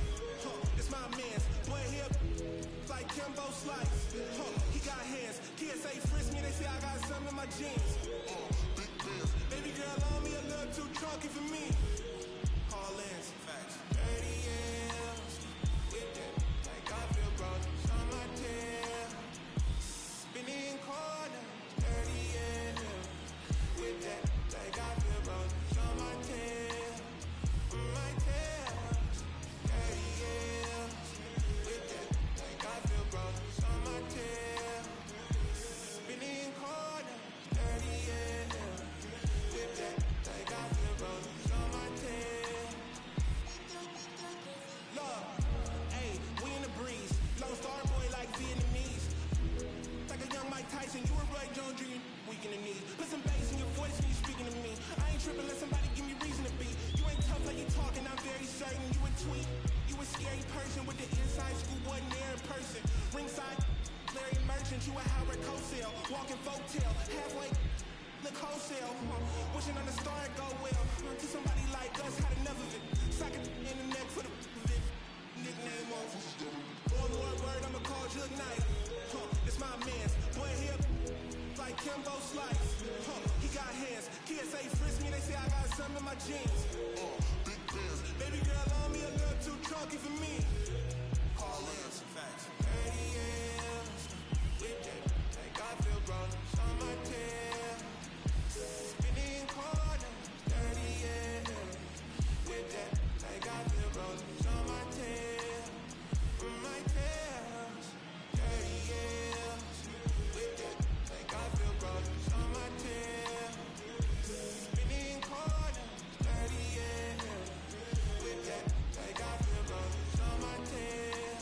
It's my man's, boy here like Kimbo Slice. He got hands, TSA frisk me, they say I got something in my jeans. Big bands, baby girl on me a little too drunky for me. Call Lance, facts. 30 years with that, like I feel brothers on my tail. Spinning corners, 30 years with that, like I feel brothers on my tail. My tail, 30 years with that, like I feel brothers on my tail. Spinning corners, 30 years with that, like I feel brothers on my tail. Look, hey, we in the breeze. Lone Star boy like Vietnamese. Like a young Mike Tyson, you a Roy Jones Jr. weak in the knees. Put some bass in your voice when you speaking to me. I ain't tripping, let somebody give me reason to be. You ain't tough like you talking, I'm very certain. You a tweet, you a scary person with the inside schoolboy near in person. Ringside, Larry Merchant, you a Howard Cosell. Walking folktail, halfway, look wholesale. Wishing on the star it go well. To somebody like us, had enough of it. Sock it in the neck for the nickname on. One more word, I'ma call Jug Knight. It's my man's, boy here like Kimbo Slice. He got hands, TSA frisk me, they say I got something in my jeans. Big bands, baby girl on me a little too drunky for me. Call Lance, facts. 30 years with that, like I feel brothers on my tail. Spinning corners, 30 years with that, like I feel brothers on my tail. My tails, 30 years with that, like I feel brothers on my tail. Spinning corners, 30 years with that, like I feel brothers on my tail.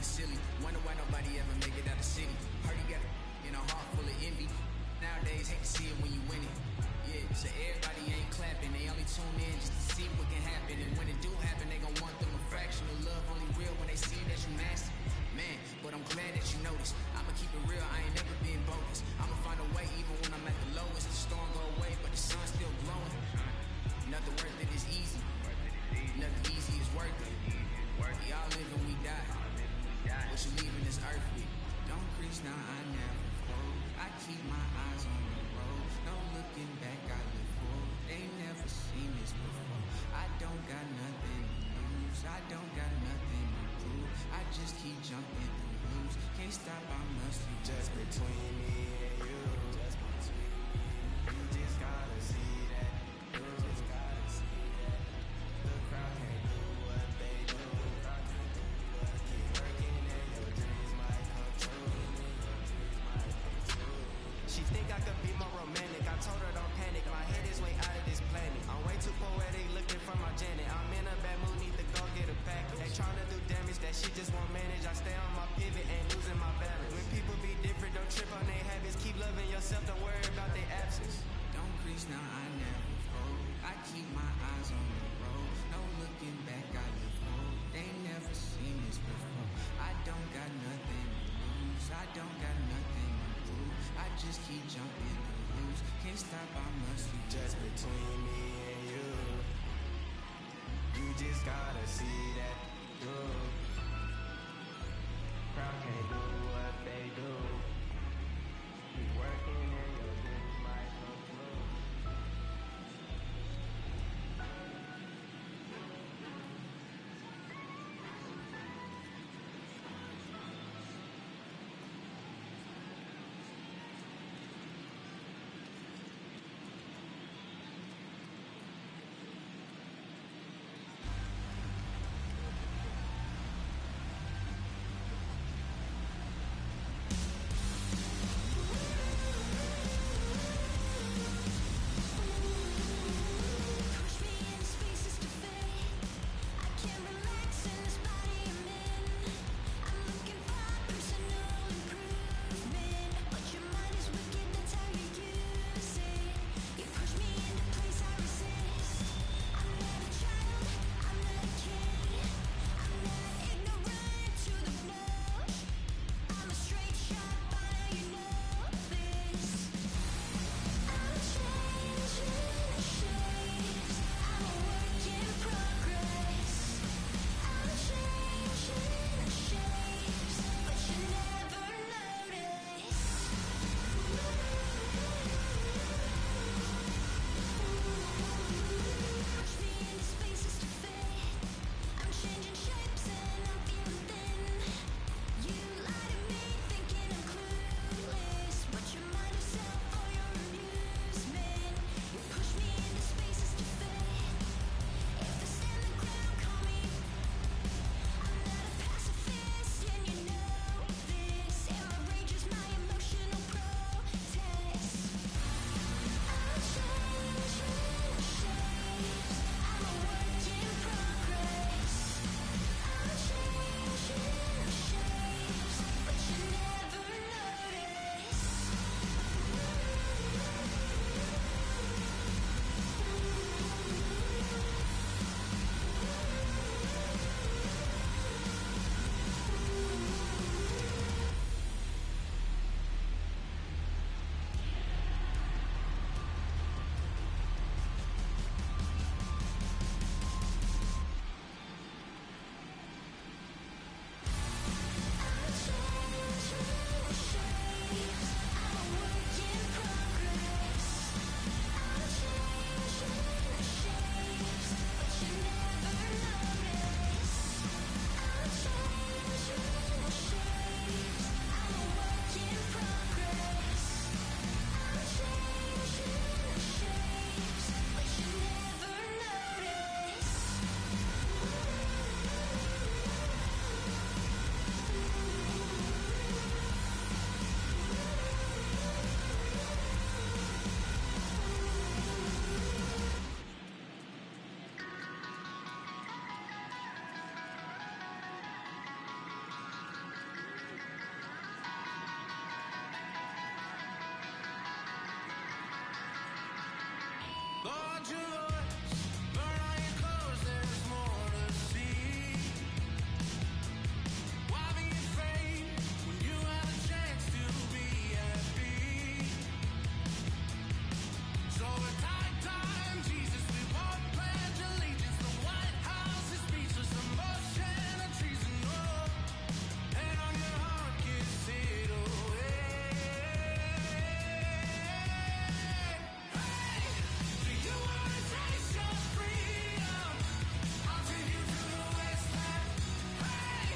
feeling silly. Wonder why nobody ever make it out the city. Heard he got in a heart full of envy. Nowadays, hate to see it when you win it. Yeah, so everybody ain't clapping. They only tune in just to see what can happen. And when it do happen, they gon' want them a fraction of love. Only real when they see that you nasty. Man, but I'm glad that you noticed. I'ma keep it real, I ain't never been bogus. I'ma find a way even when I'm at the lowest. The storm go away, but the sun's still glowing. Nothing worth it is easy. Nothing easy is worth it. We all live and we die. What you leaving this earth with? Don't crease now, I never fold. I keep my eyes on the road. No looking back, I live forward. They never seen this before. I don't got nothing to lose. I don't got nothing to prove. I just keep jumping through hoops. Can't stop, I must be just between me and you. Just between me. You just gotta see that. You just gotta see that. The crowd can't do what they do. Keep working and your dreams might come true. She think I could be more romantic. I told her don't panic. My head is way out of this planet. I'm way too poetic, looking for my Janet. I'm in a bad mood, need to go get a pack. They tryna do damage that she just won't manage. I stay on my pivot, ain't losing my balance. When people be different, don't trip on their habits. Keep loving yourself, don't worry about their absence. Don't crease now, I never fold. I keep my eyes on the road. No looking back, I live forward. They never seen this before. I don't got nothing to lose. I don't got nothing to prove. I just keep jumping through hoops. Can't stop, I must be just between me and you. You just gotta see that. Crowd can't do what they do. Keep working and your dreams might come true. Lord, your voice, burn all your clothes, there's more to see. Why be afraid when you have a chance to be happy? So at time, Jesus, we won't pledge allegiance. The White House is speechless, the motion of treason, oh, and on your heart, kiss it away. Hey, do you want to taste your freedom? I'll take you to the wasteland. Hey,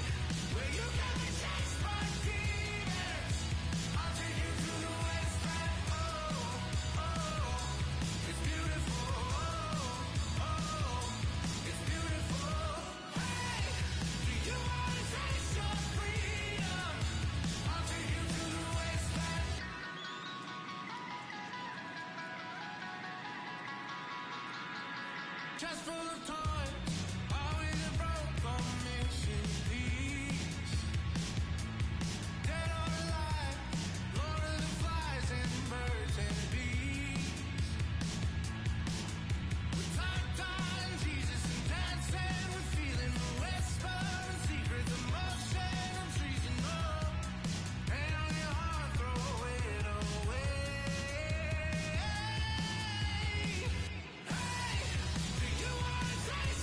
where you can be chased by demons. I'll take you to the wasteland. Oh, oh, it's beautiful. Oh, it's beautiful. Hey, do you want to taste your freedom? I'll take you to the wasteland. Just full of toys, always a broke or missing piece. Dead or alive, Lord of the flies and birds and bees. With time, Jesus and dancing, we're feeling the whisper and secret, the motion of treason, oh, and on your heart, throw it away. Hey, do you want to taste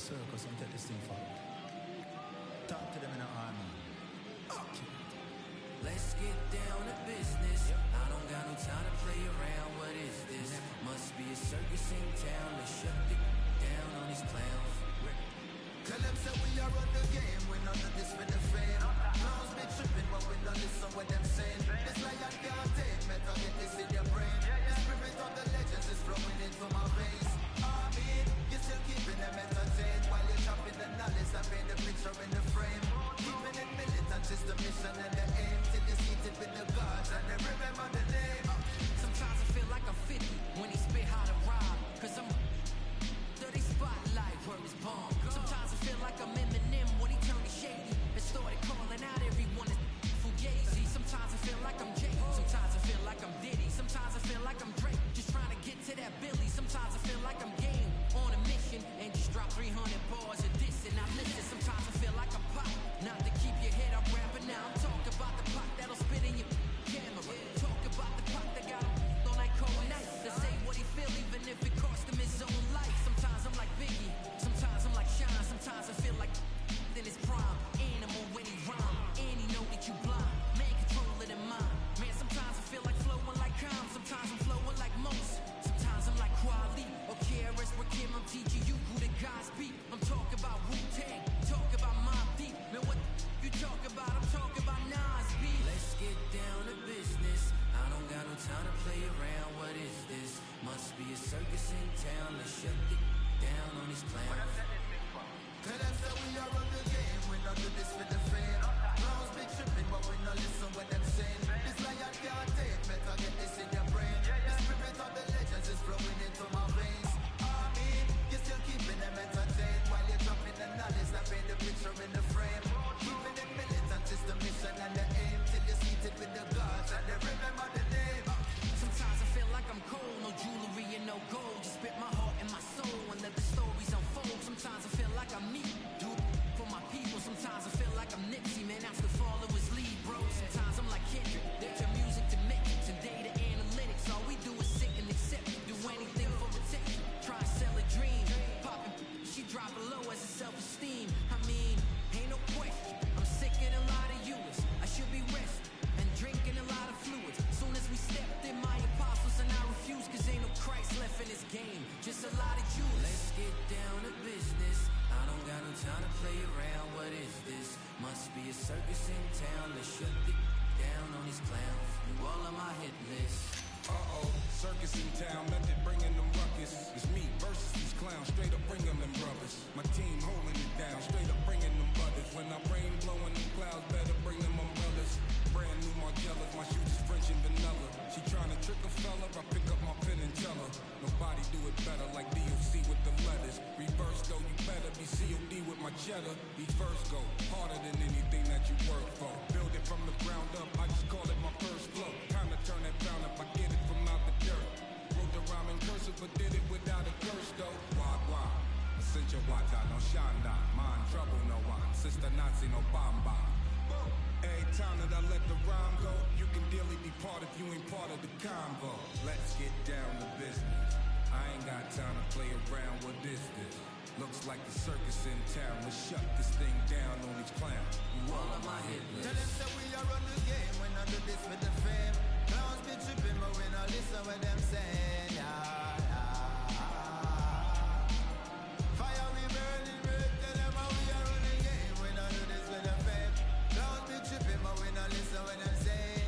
circus and take this thing forward. Talk to them in the army. Okay. Let's get down to business. I don't got no time to play around. What is this? Must be a circus in town. Let's shut it down on these clowns. Tell them say we are on the game. We none of this for the fame. Clowns be tripping but we don't listen what them saying. This lion can't take. Better get this in your brain. The spirit of the legends is flowing into my veins. I mean, you're still keeping them entertained while you're chopping the knowledge that paint the picture in the frame. Keeping it militant is the mission and the aim. Till you're seated with the gods and they remember the name. Sometimes I feel like I'm 50 when he spit how to rhyme. Cause I'm dirty spotlight where it's bomb. Sometimes I feel like I'm Eminem when he turned shady and started calling out everyone as fugazi. Sometimes I feel like I'm Jay. Sometimes I feel like I'm Diddy. Sometimes I feel like I'm Drake, just trying to get to that Billy. Sometimes I feel like I'm Game on a mission and just drop 300 bars a diss and I listen. Sometimes I feel like I'm Pop, not to keep your head up rapping. Now I'm talking about the Pop that'll spit in your camera. Talk about the Pop that got him on that cold night to say what he feel even if it cost him his own life. Sometimes I'm like Biggie, sometimes I'm like Shine. Sometimes I feel like in his prime animal when he rhyme and he know that you blind. Man, control it in mind. Man, sometimes I feel like flowing like Calm. Sometimes I'm flowing like most. Sometimes I'm like Quali or KRS Rakim. I'm teaching you who the guys be. I'm talking about Wu-Tang, talk about Mobb Deep. Man, what you talk about? I'm talking about Nas B. Let's get down to business. I don't got no time to play around. What is this? Must be a circus in town. Let's shut it down on these clowns. Tell them that we are on the game. We don't do this for the fame. Clowns be tripping but we don't listen what them saying. This lion can't take. Better get this in your brain. The spirit of the legends is flowing into my veins. I mean, you're still keeping them entertained while you're dropping the knowledge that paint the picture in the frame. Keeping it militant is the mission and the aim. Till you're seated with the gods and they remember the name. Sometimes I feel like I'm cold, no jewelry and no gold. Just spit my heart and my soul and let the stories unfold. Sometimes I feel like I'm me, do it for my people. Sometimes I feel like I'm Nipsey, man, that's the follow his lead, bro. Sometimes I'm like Kendrick, there's your music to metrics and data analytics. All we do is sit and accept it, do anything for attention. Try and sell a dream, poppin', she dropping low as a self-esteem. I mean, ain't no question, I'm sick of a lot of viewers. I should be resting and drinking a lot of fluids. Soon as we stepped in, my apostles and I refuse, cause ain't no Christ left in this game, just a lot of Jews. Let's get down to business. I don't got no time to play around. What is this? Must be a circus in town. Let's shut it down on these clowns. You all on my hit list. Uh-oh, circus in town, method bringing them ruckus. It's me versus these clowns, straight up bringing them brothers. My team holding it down, straight up bringing them butters. When I rain blowing them clouds, better bring them umbrellas. Brand new Margielas, my shoes is French and vanilla. She tryna trick a fella, I pick up my pen and tell her. Nobody do it better like DOC with the letters. Reverse though, you better be COD with my cheddar. Each verse go harder than anything that you work for. Build it from the ground up, I just call it my first flow. Time to turn that round up, I get it from out the dirt. Wrote the rhyme in cursive, but did it without a curse though. Wah. Essential wata, no shanda. Man, trouble no one. Sister Nazi, no bamba. Every time that I let the rhyme go, you can dearly depart if you ain't part of the convo. Let's get down to business. I ain't got time to play around. What is this? Looks like the circus in town. Let's shut this thing down on these clowns. You all on my hit list. Tell them that we are on the game. We not do this for the fame. Clowns be tripping but we not listen what them saying. Fire we burning red. Tell them how we are on the game. We not do this for the fame. Clowns be tripping but we not listen what them saying.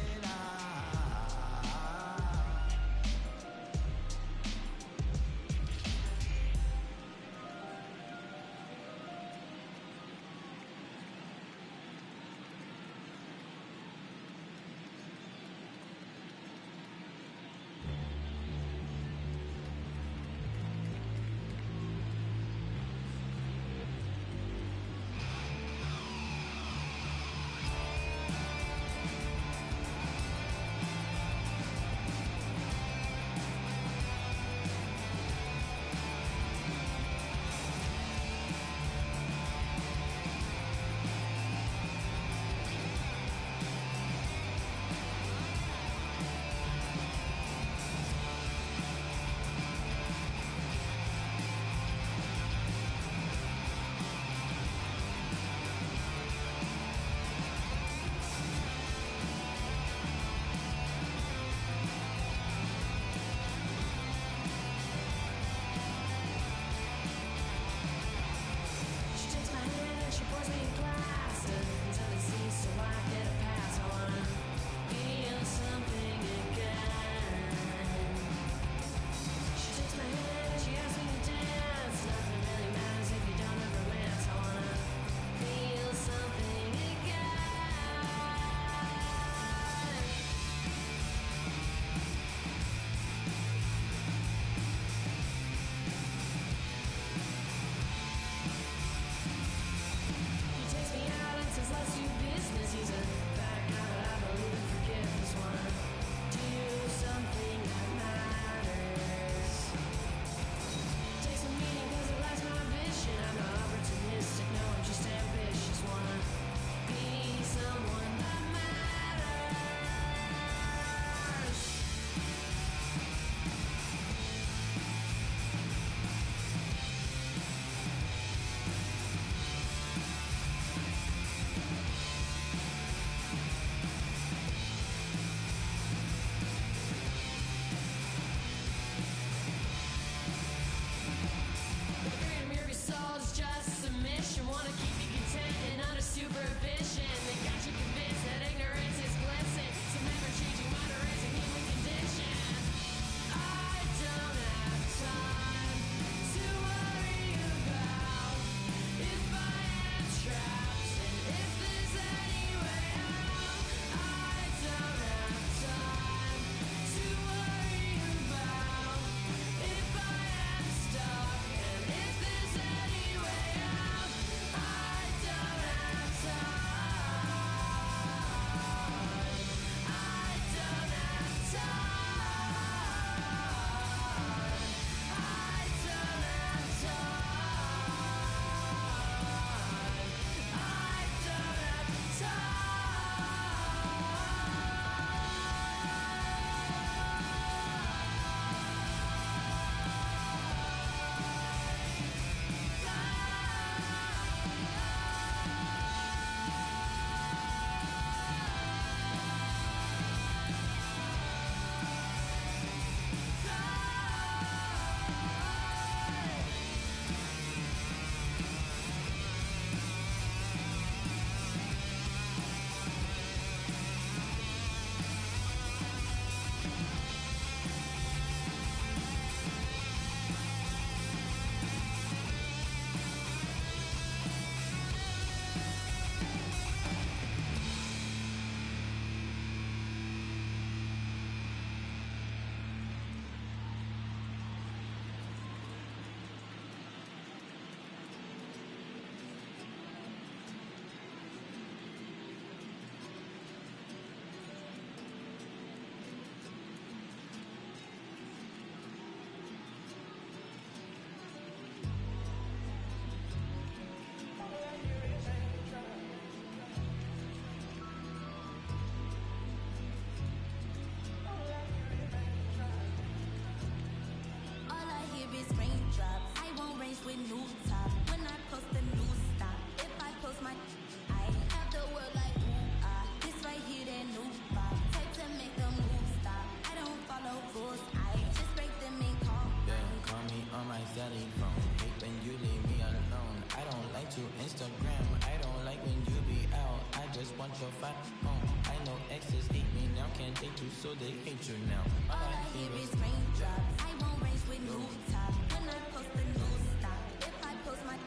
spot. I know exes hate me now, can't date you, so they hate you now. All I hear is raindrops. I won't race with new top. When I post the new stop. If I post my,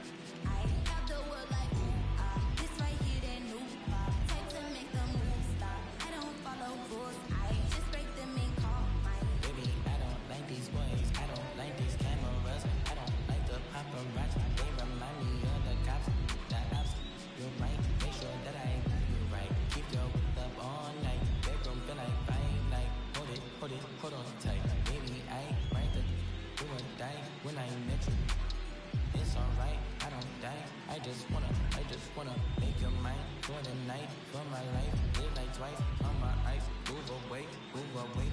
I have the world like ooh ah. This right here, that new pop. Type to make the move stop. I don't follow rules. I just break them and call mine. Baby, I don't like these boys. I don't like these cameras. I don't like the paparazzi. They remind me of the cops. The ops, you're right. Make sure that I do you right. Keep your whip up all night. Bedroom feel like fine night. Hold on tight. Baby, I right the do or die when I met you. It's alright, I don't die. I just wanna make your mind for the night, for my life. Live like twice on my eyes. Move away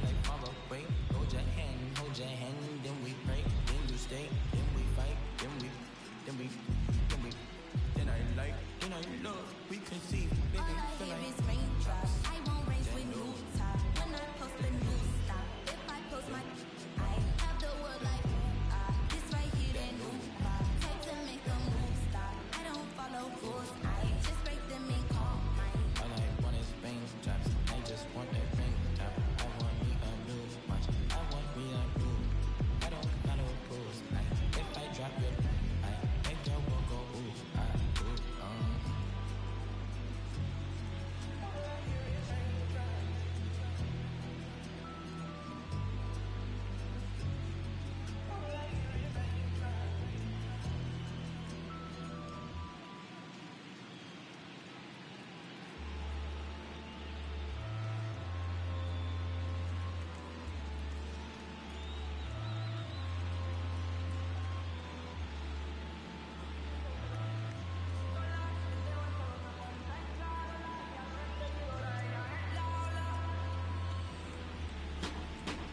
like far away. Hold your hand, then we pray. Then you stay, then we fight, then I like, then I love. We can see, baby. All I hear is raindrops. I won't race with new top. When I post the new stop. If I post my, I have the world like ooh ah. This right here, that new pop. Type to make a move stop. I don't follow rules. I just break them and call mine. All I want is raindrops. I just want that raindrop. I want me a new watch. I want me a new. I don't follow rules. If I drop your, I make your world go ooh ah ooh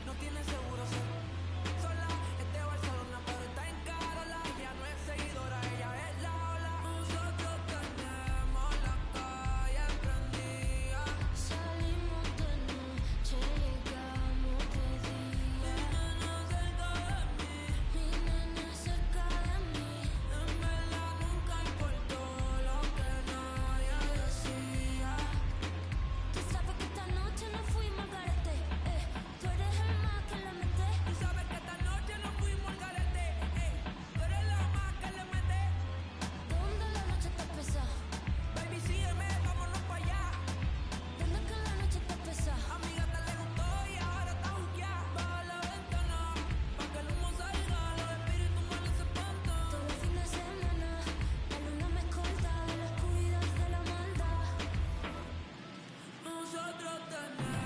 No tiene seguro sola. Este Barcelona, pero está en Carola. Ella no es seguidora, ella es la ola. Nosotros tenemos la calle prendida. Salimos de noche, llegamos de día. Mi nena cerca de mí. En verdad nunca importó lo que nadie decía. Tú sabes que esta noche nos fuimos al garete. Tú eres el más que le mete. Tú sabes que esta noche nos fuimos al garete. Tú eres la más que le mete. ¿Dónde la noche está pesada? Baby, sígueme, vámonos para allá. ¿Dónde que la noche está pesada? Amiga, te le gustó y ahora está juqueada. Baja la ventana, pa' que el humo salga. Los espíritus malos se espantan. Todo el fin de semana, la luna me escolta de la oscuridad de la maldad. Nosotros tenemos